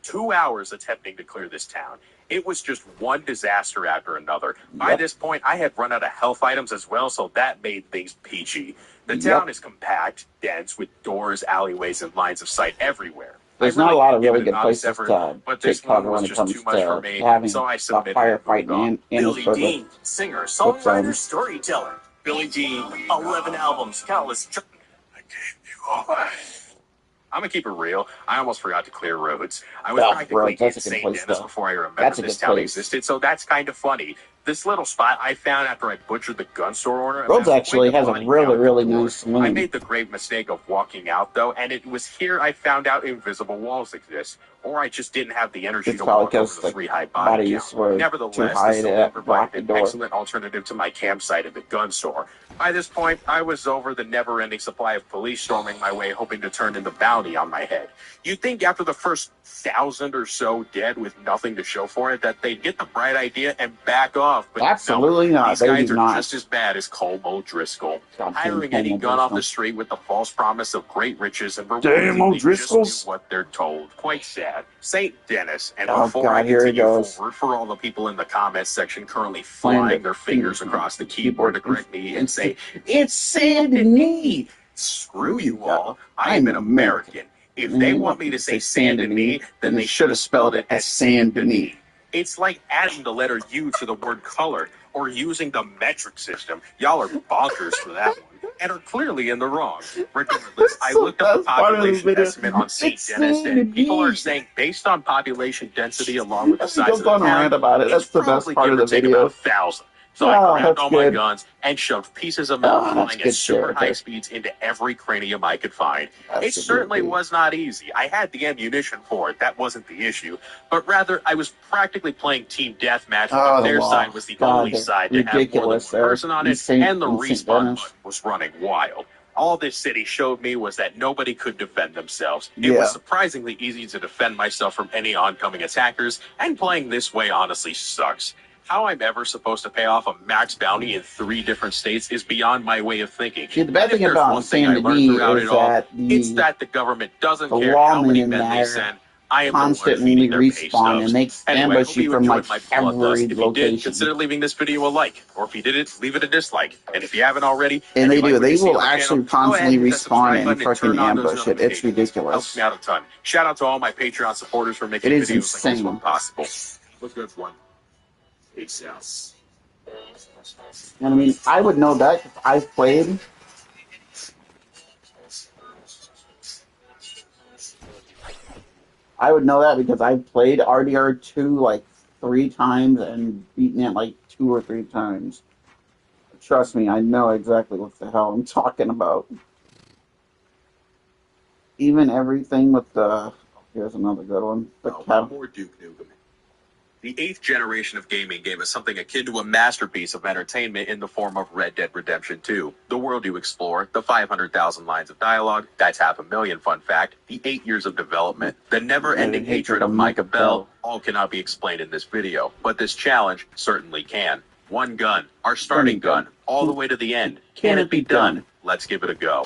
G: 2 hours attempting to clear this town. It was just one disaster after another. By
F: Yep.
G: this point, I had run out of health items as well, so that made things peachy. The
F: Yep.
G: town is compact, dense, with doors, alleyways, and lines of sight everywhere.
F: There's
G: I
F: not a lot
G: did
F: of
G: give
F: really
G: it an
F: good
G: honest
F: places
G: effort,
F: to
G: but
F: take
G: this one
F: cover
G: was
F: when it
G: just
F: comes
G: too much for
F: to
G: me,
F: having
G: so I
F: a
G: submitted
F: firefight
G: and moved on.
F: in
B: Billy
F: Annisburg.
B: Dean, singer,
F: With
B: songwriter, storyteller. Billy Dean, 11 albums, countless.
G: I gave you all I. I'm gonna keep it real. I almost forgot to clear roads. I was practically
F: Roads, that's a
G: in
F: good
G: St.
F: place,
G: Dennis
F: though.
G: before I remembered
F: That's a
G: this
F: good
G: town
F: place.
G: existed, so that's kind of funny. This little spot I found after I butchered the gun store owner. and
F: Roads
G: left
F: actually
G: quite
F: has a
G: body
F: really,
G: count
F: really
G: before.
F: nice
G: I
F: saloon.
G: made the grave mistake of walking out, though, and it was here I found out invisible walls exist. Or I just didn't have the energy
F: It's
G: to
F: probably
G: walk over
F: because
G: the
F: the
G: 3 high body
F: bodies
G: count.
F: were too
G: Nevertheless,
F: high
G: the
F: to
G: saloon
F: block
G: provided
F: the
G: an
F: door.
G: excellent alternative to my campsite at the gun store. By this point, I was over the never-ending supply of police storming my way, hoping to turn in the bounty on my head. You'd think after the first 1,000 or so dead with nothing to show for it that they'd get the bright idea and back off, but
F: Absolutely
G: no,
F: not.
G: these
F: They
G: guys
F: do
G: are
F: not.
G: just as bad as Como Driscoll.
F: Goddamn
G: Hiring any
F: Como
G: gun off
F: Driscoll.
G: the street with the false promise of great riches and
F: Damn
G: rewards, they just do
F: O'Driscolls.
G: what they're told. Quite sad. bad. Saint Dennis. And
F: Oh,
G: before
F: God,
G: I
F: here he
G: continue
F: goes.
G: forward, for all the people in the comments section currently
F: Playing
G: flying
F: the
G: their fingers
F: fingers
G: across the keyboard to correct me and say,
F: it's Saint Denis.
G: screw you all, I'm an American. If they want me to say Saint Denis, then they should have spelled it as Saint Denis. It's like adding the letter U to the word color or using the metric system. Y'all are bonkers for that one and are clearly in the wrong. Regardless, I looked up the population estimate on St. Dennis, and people are saying based on population density along with the size of the
F: on a rant
G: town,
F: about it. That's
G: it's
F: the best
G: probably
F: part of
G: give
F: the
G: or take
F: video.
G: about 1,000. So I grabbed all my guns and shoved pieces of metal flying at super high speeds into every cranium I could find. It certainly was not easy. I had the ammunition for it. That wasn't the issue. But rather, I was practically playing team deathmatch, but their side was the only side to have more than one person on it, and the respawn button was running wild. All this city showed me was that nobody could defend themselves. It was surprisingly easy to defend myself from any oncoming attackers, and playing this way honestly sucks. How I'm ever supposed to pay off a max bounty in 3 different states is beyond my way of thinking.
F: See, the bad thing about Saint Denis is that
G: it's that the government doesn't care how many men they send. I am
F: constantly
G: the one feeding their pay
F: respawn, and they
G: anyway,
F: ambush you from like every
G: If you
F: location.
G: did, consider leaving this video a like, or if you didn't, leave it a dislike. And if you haven't already,
F: and they
G: you
F: do,
G: like
F: they
G: you see
F: will
G: on the
F: actually
G: channel, go ahead
F: constantly
G: and hit that
F: respawn
G: subscribe
F: and
G: button and
F: freaking
G: turn on those
F: ambush it. It's
G: notifications.
F: ridiculous.
G: Helps me out a ton. Shout out to all my Patreon supporters for making
F: It is
G: videos
F: insane.
G: like this one possible. What's good, one? Peace out.
F: And I mean, I would know that because I've played. I would know that because I've played RDR2 like 3 times and beaten it like 2 or 3 times. Trust me, I know exactly what the hell I'm talking about. Even everything with the... Here's another good one.
G: More Duke Nukem. The 8th generation of gaming gave us something akin to a masterpiece of entertainment in the form of Red Dead Redemption 2. The world you explore, the 500,000 lines of dialogue, that's 500,000 fun fact, the 8 years of development, the never-ending hatred of Micah Bell, all cannot be explained in this video, but this challenge certainly can. One gun, our starting gun, all the way to the end. Can it be done? Let's give it a go.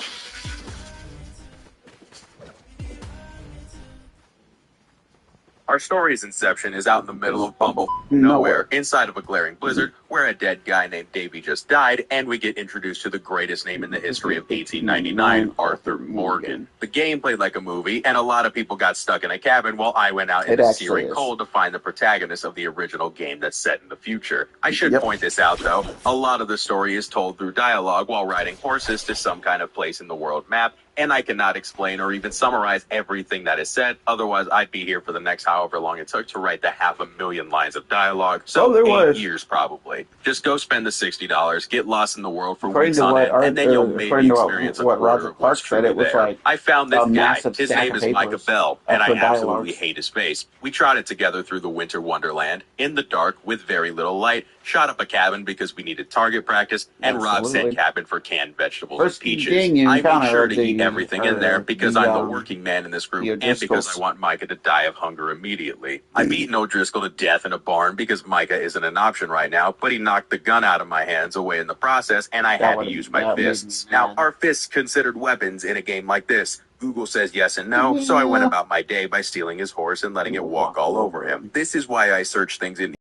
G: Our story's inception is out in the middle of Bumble nowhere, inside of a glaring blizzard, where a dead guy named Davey just died, and we get introduced to the greatest name in the history of 1899, Arthur Morgan. The game played like a movie, and a lot of people got stuck in a cabin while I went out in the searing cold to find the protagonist of the original game that's set in the future. I should point this out, though. A lot of the story is told through dialogue while riding horses to some kind of place in the world map, and I cannot explain or even summarize everything that is said, otherwise I'd be here for the next however long it took to write the 500,000 lines of dialogue, so 8 years probably. Just go spend the $60, get lost in the world for weeks on end, and then you'll maybe experience a quarter of what's truly there. I found this guy, his name is Micah Bell, and I absolutely hate his face. We trotted together through the winter wonderland, in the dark, with very little light, shot up a cabin because we needed target practice, and robbed said cabin for canned vegetables and peaches. I made sure to eat everything in there because I'm the working man in this group, and because I want Micah to die of hunger immediately. I beat O'Driscoll to death in a barn because Micah isn't an option right now, but he knocked the gun out of my hands away in the process, and I had to use my fists. Now, are fists considered weapons in a game like this? Google says yes and no, so I went about my day by stealing his horse and letting it walk all over him. This is why I search things in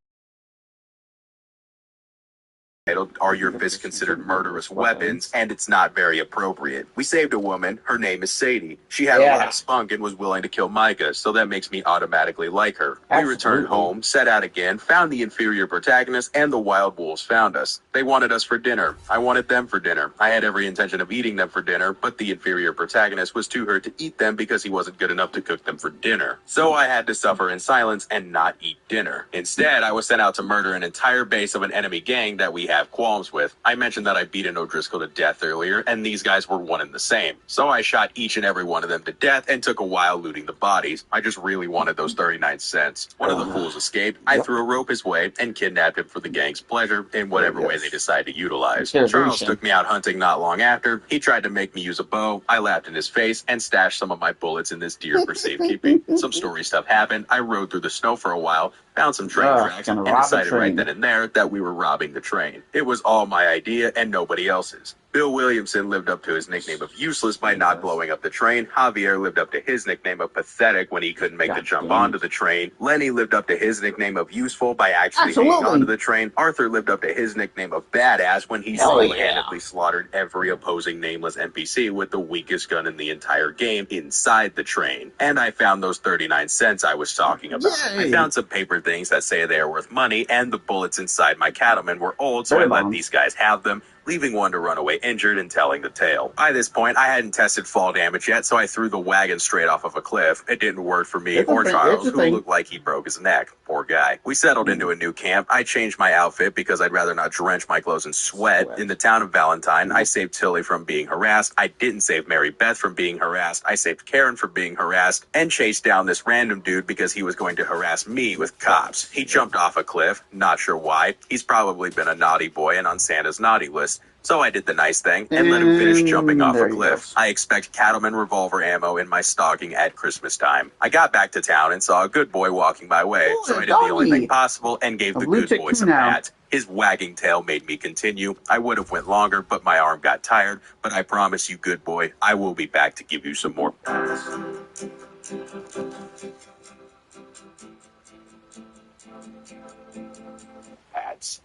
G: Are Your Fists Considered Murderous Weapons? And it's not very appropriate. We saved a woman. Her name is Sadie. She had a lot of spunk and was willing to kill Micah, so that makes me automatically like her. We returned home, set out again, found the inferior protagonist, and the wild wolves found us. They wanted us for dinner. I wanted them for dinner. I had every intention of eating them for dinner, but the inferior protagonist was too hurt to eat them because he wasn't good enough to cook them for dinner. So I had to suffer in silence and not eat dinner. Instead, I was sent out to murder an entire base of an enemy gang that we have qualms with. I mentioned that I beat an O'Driscoll to death earlier, and these guys were one and the same. So I shot each and every one of them to death and took a while looting the bodies. I just really wanted those 39 cents. One of the fools escaped. I threw a rope his way and kidnapped him for the gang's pleasure in whatever way they decide to utilize. Charles took me out hunting not long after. He tried to make me use a bow. I laughed in his face and stashed some of my bullets in this deer for safekeeping. Some story stuff happened. I rode through the snow for a while, found some train tracks, and decided right then and there that we were robbing the train. It was all my idea and nobody else's. Bill Williamson lived up to his nickname of useless by not blowing up the train. Javier lived up to his nickname of pathetic when he couldn't make the jump onto the train. Lenny lived up to his nickname of useful by actually hanging onto the train. Arthur lived up to his nickname of badass when he single-handedly slaughtered every opposing nameless NPC with the weakest gun in the entire game inside the train. And I found those 39 cents I was talking about. I found some paper things that say they are worth money, and the bullets inside my Cattleman were old, so I let these guys have them, leaving one to run away injured and telling the tale. By this point, I hadn't tested fall damage yet, so I threw the wagon straight off of a cliff. It didn't work for me or Charles, who looked like he broke his neck. Poor guy. We settled into a new camp. I changed my outfit because I'd rather not drench my clothes in sweat. In the town of Valentine, I saved Tilly from being harassed. I didn't save Mary Beth from being harassed. I saved Karen from being harassed and chased down this random dude because he was going to harass me with cops. He jumped off a cliff, not sure why. He's probably been a naughty boy and on Santa's naughty list. So I did the nice thing and let him finish jumping off a cliff. I expect Cattleman revolver ammo in my stocking at Christmas time. I got back to town and saw a good boy walking my way, so I did the only thing possible and gave the good boy some pat. His wagging tail made me continue. I would have went longer, but my arm got tired. But I promise you, good boy, I will be back to give you some more pats.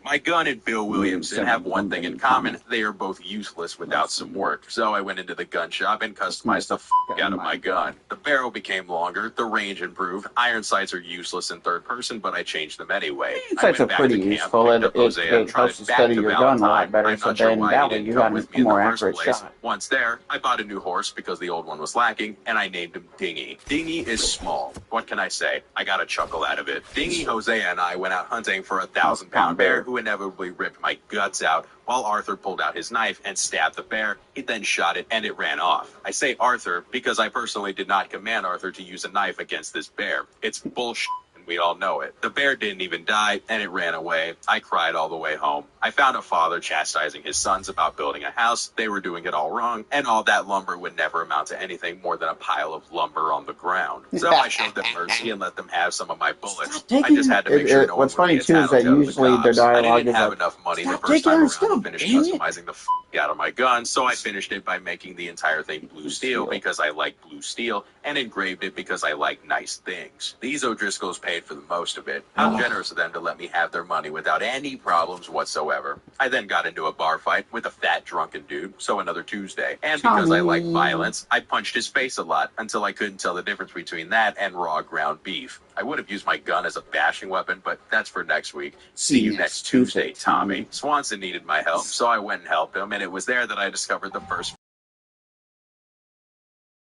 G: My gun and Bill Williamson have one thing in common. They are both useless without some work. So I went into the gun shop and customized the f*** out of my gun. The barrel became longer, the range improved. Iron sights are useless in third person, but I changed them anyway.
F: Sights are pretty useful. It helps to steady your gun a lot better, so then that way you got a more accurate shot.
G: Once there, I bought a new horse because the old one was lacking, and I named him Dingy. Dingy is small. What can I say? I got a chuckle out of it. Dingy, Hosea, and I went out hunting for a 1,000-pound bear who inevitably ripped my guts out while Arthur pulled out his knife and stabbed the bear. He then shot it and it ran off. I say Arthur because I personally did not command Arthur to use a knife against this bear. It's bullshit. We all know it. The bear didn't even die, and it ran away. I cried all the way home. I found a father chastising his sons about building a house. They were doing it all wrong, and all that lumber would never amount to anything more than a pile of lumber on the ground. So I showed them mercy and let them have some of my bullets. I just had to make sure no one
F: what's funny too is that usually their dialogue
G: I didn't have
F: like,
G: enough money the first time around to finish customizing the f*** out of my gun, so I finished it by making the entire thing blue steel because I like blue steel, and engraved it because I like nice things. These O'Driscolls paid for the most of it. How generous of them to let me have their money without any problems whatsoever. I then got into a bar fight with a fat drunken dude, so another Tuesday. And because I like violence, I punched his face a lot until I couldn't tell the difference between that and raw ground beef. I would have used my gun as a bashing weapon, but that's for next week. See you next Tuesday, Tommy. Swanson needed my help, so I went and helped him, and it was there that I discovered the first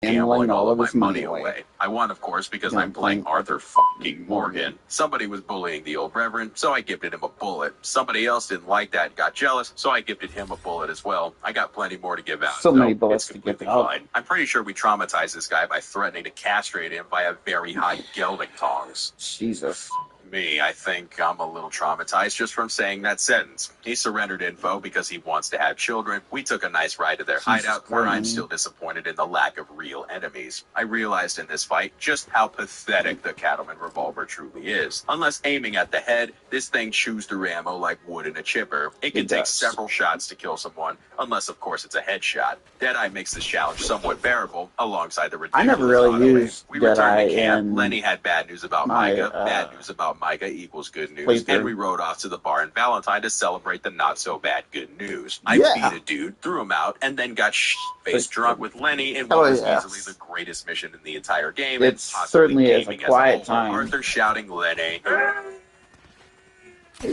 G: gambling all of my money away. I won, of course, because I'm playing Arthur fucking Morgan. Somebody was bullying the old reverend, so I gifted him a bullet. Somebody else didn't like that and got jealous, so I gifted him a bullet as well. I got plenty more to give out.
F: So many bullets to give out.
G: Fine. I'm pretty sure we traumatized this guy by threatening to castrate him via very high gelding tongs.
F: Jesus.
G: Me, I think I'm a little traumatized just from saying that sentence. He surrendered info because he wants to have children. We took a nice ride to their hideout, where I'm still disappointed in the lack of real enemies. I realized in this fight just how pathetic the Cattleman revolver truly is. Unless aiming at the head, this thing chews through ammo like wood in a chipper. It can take several shots to kill someone, unless of course it's a headshot. Deadeye makes this challenge somewhat bearable, alongside the ridiculous
F: I never really used
G: We returned
F: Deadeye
G: to camp.
F: in
G: Lenny had bad news about Micah, bad news about Micah equals good news, and we rode off to the bar in Valentine to celebrate the not-so-bad good news. I beat a dude, threw him out, and then got face drunk with Lenny in what was easily the greatest mission in the entire game.
F: It certainly is a quiet time.
G: Arthur shouting Lenny.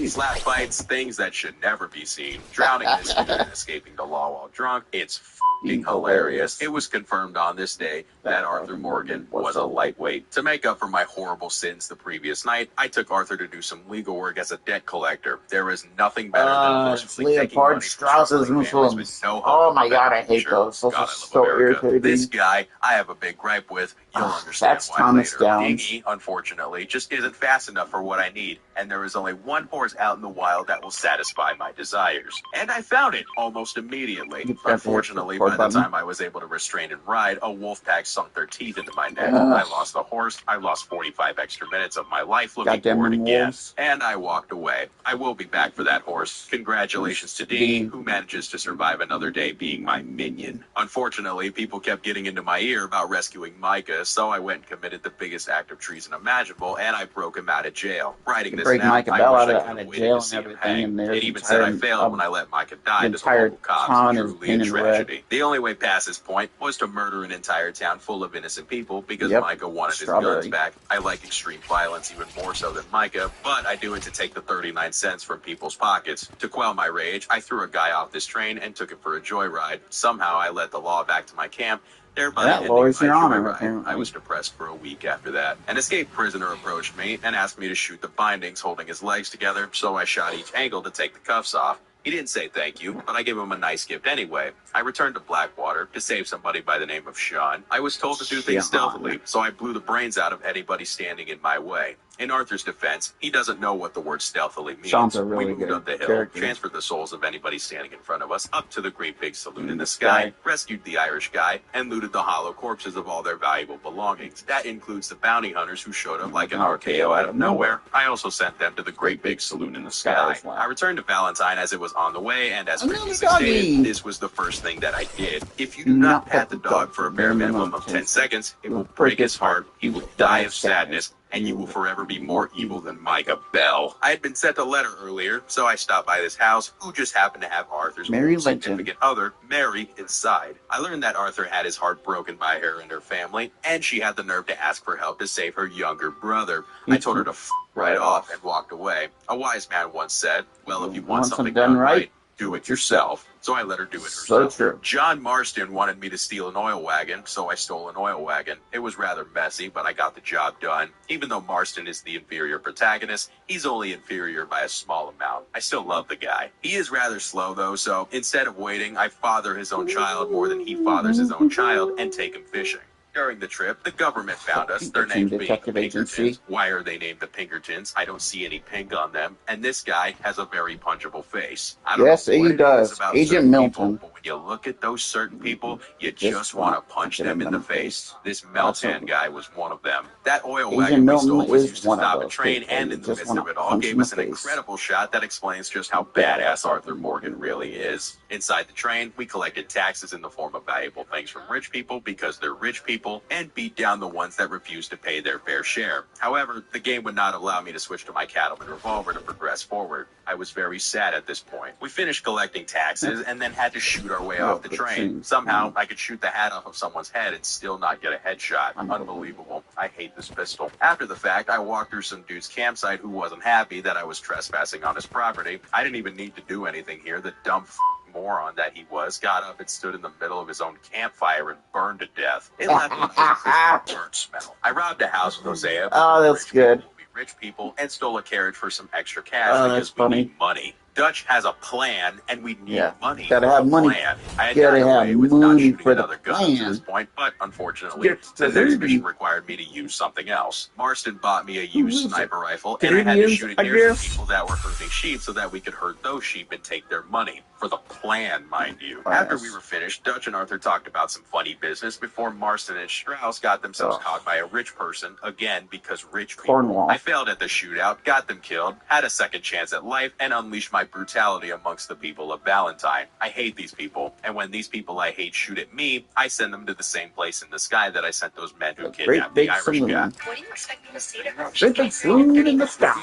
G: Slap fights, things that should never be seen. Drowning in a student and escaping the law while drunk. It's f***ing hilarious. It was confirmed on this day that Arthur Morgan was a lightweight. To make up for my horrible sins the previous night, I took Arthur to do some legal work as a debt collector. There is nothing better than forcibly taking money from
F: Strauss's
G: families with no hope.
F: Oh my god, I hate those. Those are so irritating.
G: This guy, I have a big gripe with. You'll understand
F: That's
G: why
F: Thomas
G: later.
F: Downs.
G: Dingy, unfortunately, just isn't fast enough for what I need, and there is only one horse out in the wild that will satisfy my desires. And I found it almost immediately. Unfortunately, by by
A: button.
G: the time I was able to restrain and ride, a wolf pack sunk their teeth into my neck. I lost the horse. I lost 45 extra minutes of my life looking
A: Goddamn
G: for it again.
A: wolves.
G: And I walked away. I will be back for that horse. Congratulations to Dean, who manages to survive another day being my minion. Unfortunately, people kept getting into my ear about rescuing Micah, so I went and committed the biggest act of treason imaginable, and I broke him out of jail. Writing this
A: Break
G: now,
A: Micah
G: I
A: Bell
G: wish
A: out
G: I
A: of
G: could have waited
A: jail
G: to
A: and
G: see him
A: everything,
G: hang.
A: and there's
G: It even said I failed when I let Micah die to the
A: entire
G: local cops.
A: town is
G: Truly a
A: painted red.
G: tragedy. The only way past this point was to murder an entire town full of innocent people because Micah wanted his guns back. I like extreme violence even more so than Micah, but I do it to take the 39 cents from people's pockets. To quell my rage, I threw a guy off this train and took him for a joyride. Somehow I led the law back to my camp, thereby
A: That
G: ending
A: lowers
G: my
A: your honor,
G: joyride.
A: apparently.
G: I was depressed for a week after that. An escaped prisoner approached me and asked me to shoot the bindings holding his legs together, so I shot each ankle to take the cuffs off. He didn't say thank you, but I gave him a nice gift anyway. I returned to Blackwater to save somebody by the name of Sean. I was told to do things stealthily, so I blew the brains out of anybody standing in my way. In Arthur's defense, he doesn't know what the word stealthily means.
A: Sean's a really
G: we moved
A: good
G: up the hill,
A: character.
G: transferred the souls of anybody standing in front of us up to the great big saloon in the sky, rescued the Irish guy, and looted the hollow corpses of all their valuable belongings. That includes the bounty hunters who showed up like an RKO out of nowhere. I also sent them to the great big saloon in the sky. I returned to Valentine as it was on the way, and as previously stated, this was the first thing that I did. If you do not pet the dog for a bare minimum of 10 seconds, it will break his heart, he will die of sadness, and you will forever be more evil than Micah Bell. I had been sent a letter earlier, so I stopped by this house, who just happened to have Arthur's significant other, Mary, inside. I learned that Arthur had his heart broken by her and her family, and she had the nerve to ask for help to save her younger brother. I told her to right off and walked away. A wise man once said, well, if you want something done right, do it yourself. So I let her do it herself.
A: So true.
G: John Marston wanted me to steal an oil wagon, so I stole an oil wagon. It was rather messy, but I got the job done. Even though Marston is the inferior protagonist, he's only inferior by a small amount. I still love the guy. He is rather slow though, so instead of waiting, I father his own child more than he fathers his own child and take him fishing. During the trip, the government found us. Their names being the Pinkertons. Why are they named the Pinkertons? I don't see any pink on them. And this guy has a very punchable face. I don't know what
A: he does.
G: About
A: Agent Milton.
G: People, but when you look at those certain people, you just want to punch them in the face. This Melton guy was one of them. That oil wagon we stole was used to stop a train, and in the midst of it all, gave us an incredible shot that explains just how badass Arthur Morgan really is. Inside the train, we collected taxes in the form of valuable things from rich people because they're rich people, and beat down the ones that refused to pay their fair share. However, the game would not allow me to switch to my Cattleman revolver to progress forward. I was very sad at this point. We finished collecting taxes and then had to shoot our way off the train. Somehow, I could shoot the hat off of someone's head and still not get a headshot. Unbelievable. I hate this pistol. After the fact, I walked through some dude's campsite who wasn't happy that I was trespassing on his property. I didn't even need to do anything here. The dumb moron that he was got up and stood in the middle of his own campfire and burned to death. It left me with a burnt smell. I robbed a house with Hosea.
A: Oh, that's good.
G: Rich people and stole a carriage for some extra cash because we need money. Dutch has a plan, and we need money.
A: Gotta have money.
G: Plan. I had
A: Gotta
G: gotten away
A: have
G: with not
A: money
G: shooting
A: for the
G: another gun to this
A: plan.
G: point, but unfortunately, the next mission required me to use something else. Marston bought me a used sniper rifle, and I had to shoot it near some people that were herding sheep so that we could herd those sheep and take their money. For the plan, mind you. After we were finished, Dutch and Arthur talked about some funny business before Marston and Strauss got themselves caught by a rich person, again, because rich people.
A: Cornwall.
G: I failed at the shootout, got them killed, had a second chance at life, and unleashed my brutality amongst the people of Valentine. I hate these people, and when these people I hate shoot at me, I send them to the same place in the sky that I sent those men who kidnapped the Irish guy.
E: What do you expect me to see to her?
A: Great big saloon in the sky.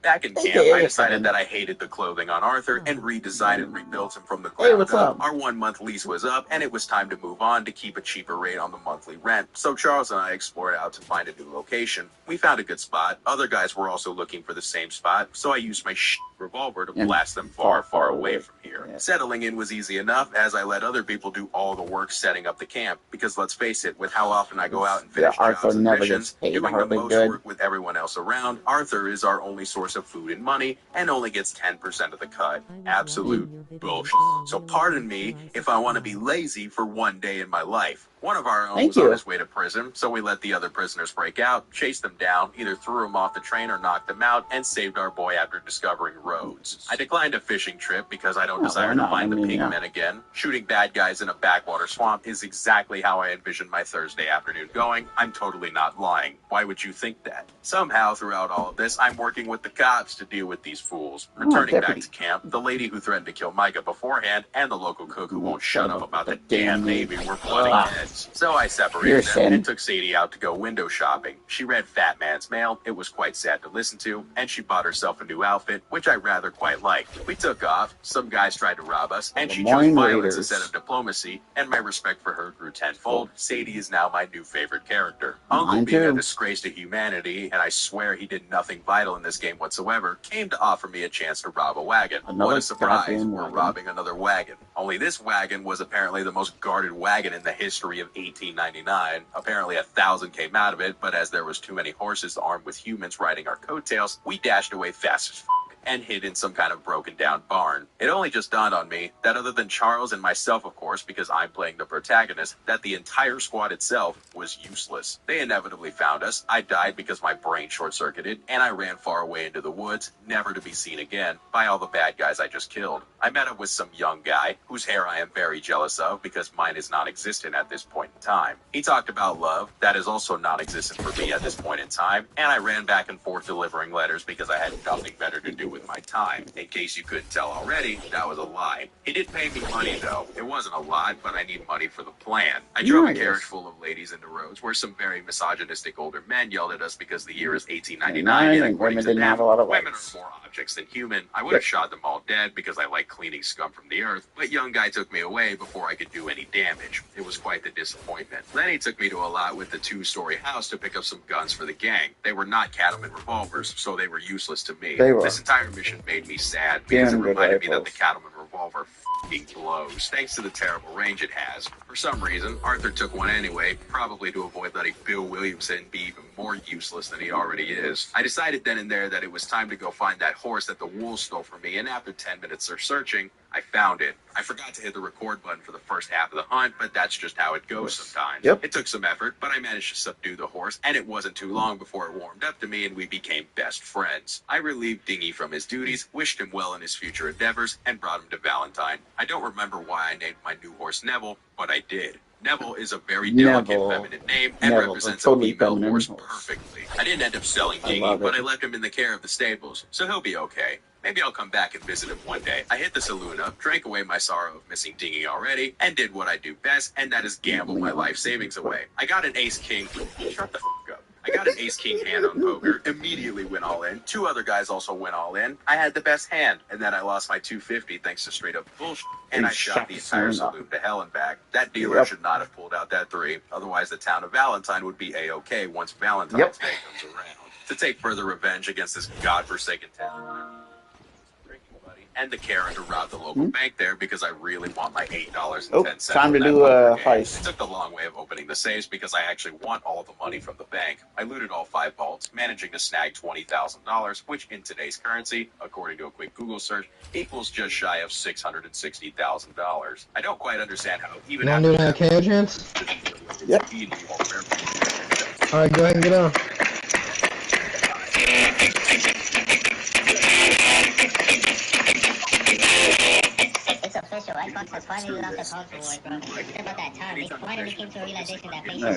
G: Back in camp, I decided that I hated the clothing on Arthur and redesigned and rebuilt him from the ground up. Our 1 month lease was up, and it was time to move on to keep a cheaper rate on the monthly rent. So Charles and I explored out to find a new location. We found a good spot. Other guys were also looking for the same spot, so I used my revolver to blast them far, far away from here. Settling in was easy enough, as I let other people do all the work setting up the camp. Because let's face it, with how often I go out and finish jobs and missions, doing the most work with everyone else around, Arthur is our only source of food and money, and only gets 10% of the cut. Absolute bullshit. So pardon me if I want to be lazy for one day in my life. One of our own
A: Thank
G: was
A: you.
G: on his way to prison, so we let the other prisoners break out, chased them down, either threw them off the train or knocked them out, and saved our boy after discovering roads. I declined a fishing trip because I don't desire to find the pigmen again. Shooting bad guys in a backwater swamp is exactly how I envisioned my Thursday afternoon going. I'm totally not lying. Why would you think that? Somehow, throughout all of this, I'm working with the cops to deal with these fools. Returning back to camp, the lady who threatened to kill Micah beforehand, and the local cook who won't shut up about the damn Navy were butting heads. So I separated them and took Sadie out to go window shopping. She read Fat Man's Mail, it was quite sad to listen to, and she bought herself a new outfit, which I rather quite liked. We took off, some guys tried to rob us, and she chose violence instead of diplomacy, and my respect for her grew tenfold. Sadie is now my new favorite character. Uncle, being a disgrace to humanity, and I swear he did nothing vital in this game whatsoever, came to offer me a chance to rob a wagon. What a surprise, we're robbing another wagon. Only this wagon was apparently the most guarded wagon in the history of 1899. Apparently 1,000 came out of it, but as there was too many horses armed with humans riding our coattails, we dashed away fast as and hid in some kind of broken down barn. It only just dawned on me that other than Charles and myself, of course, because I'm playing the protagonist, that the entire squad itself was useless. They inevitably found us. I died because my brain short-circuited, and I ran far away into the woods, never to be seen again by all the bad guys I just killed. I met up with some young guy, whose hair I am very jealous of because mine is non-existent at this point in time. He talked about love, that is also non-existent for me at this point in time, and I ran back and forth delivering letters because I had nothing better to do with my time. In case you couldn't tell already, that was a lie. He did pay me money though. It wasn't a lot, but I need money for the plan. I drove a carriage full of ladies into roads where some very misogynistic older men yelled at us because the year is 1899 and according to them, women are more objects than human. I would have shot them all dead because I like cleaning scum from the earth, but young guy took me away before I could do any damage. It was quite the disappointment. Then he took me to a lot with the 2-story house to pick up some guns for the gang. They were not Cattleman revolvers, so they were useless to me. This entire mission made me sad because it reminded me that the Cattleman revolver f***ing blows, thanks to the terrible range it has. For some reason, Arthur took one anyway, probably to avoid letting Bill Williamson be even more useless than he already is. I decided then and there that it was time to go find that horse that the wolves stole from me, and after 10 minutes of searching, I found it. I forgot to hit the record button for the first half of the hunt, but that's just how it goes sometimes. It took some effort, but I managed to subdue the horse, and it wasn't too long before it warmed up to me and we became best friends. I relieved Dingy from his duties, wished him well in his future endeavors, and brought him to Valentine. I don't remember why I named my new horse Neville, but I did. Neville is a very delicate feminine name and represents a female horse perfectly. I didn't end up selling Dingy, but I left him in the care of the stables, so he'll be okay. Maybe I'll come back and visit him one day. I hit the saloon up, drank away my sorrow of missing Dingy already, and did what I do best, and that is gamble my life savings away. I got an ace-king. Shut the f*** up. I got an ace-king hand on poker, immediately went all in. 2 other guys also went all in. I had the best hand, and then I lost my $250 thanks to straight up bullshit, and I shot the entire saloon to hell and back. That dealer should not have pulled out that 3, otherwise the town of Valentine would be A-OK once Valentine's Day comes around. To take further revenge against this godforsaken town, and the Karen to rob the local bank there because I really want my $8.10.
A: Time to do a heist.
G: It took the long way of opening the safes because I actually want all the money from the bank. I looted all 5 vaults, managing to snag $20,000, which in today's currency, according to a quick Google search, equals just shy of $660,000. I don't quite understand how even
H: you want to do a KO chance?
A: Yep.
H: Alright, go ahead and get on.
I: Official, Xbox has finally lost their console wars, bro. It's about that time. They finally came to a realization that facial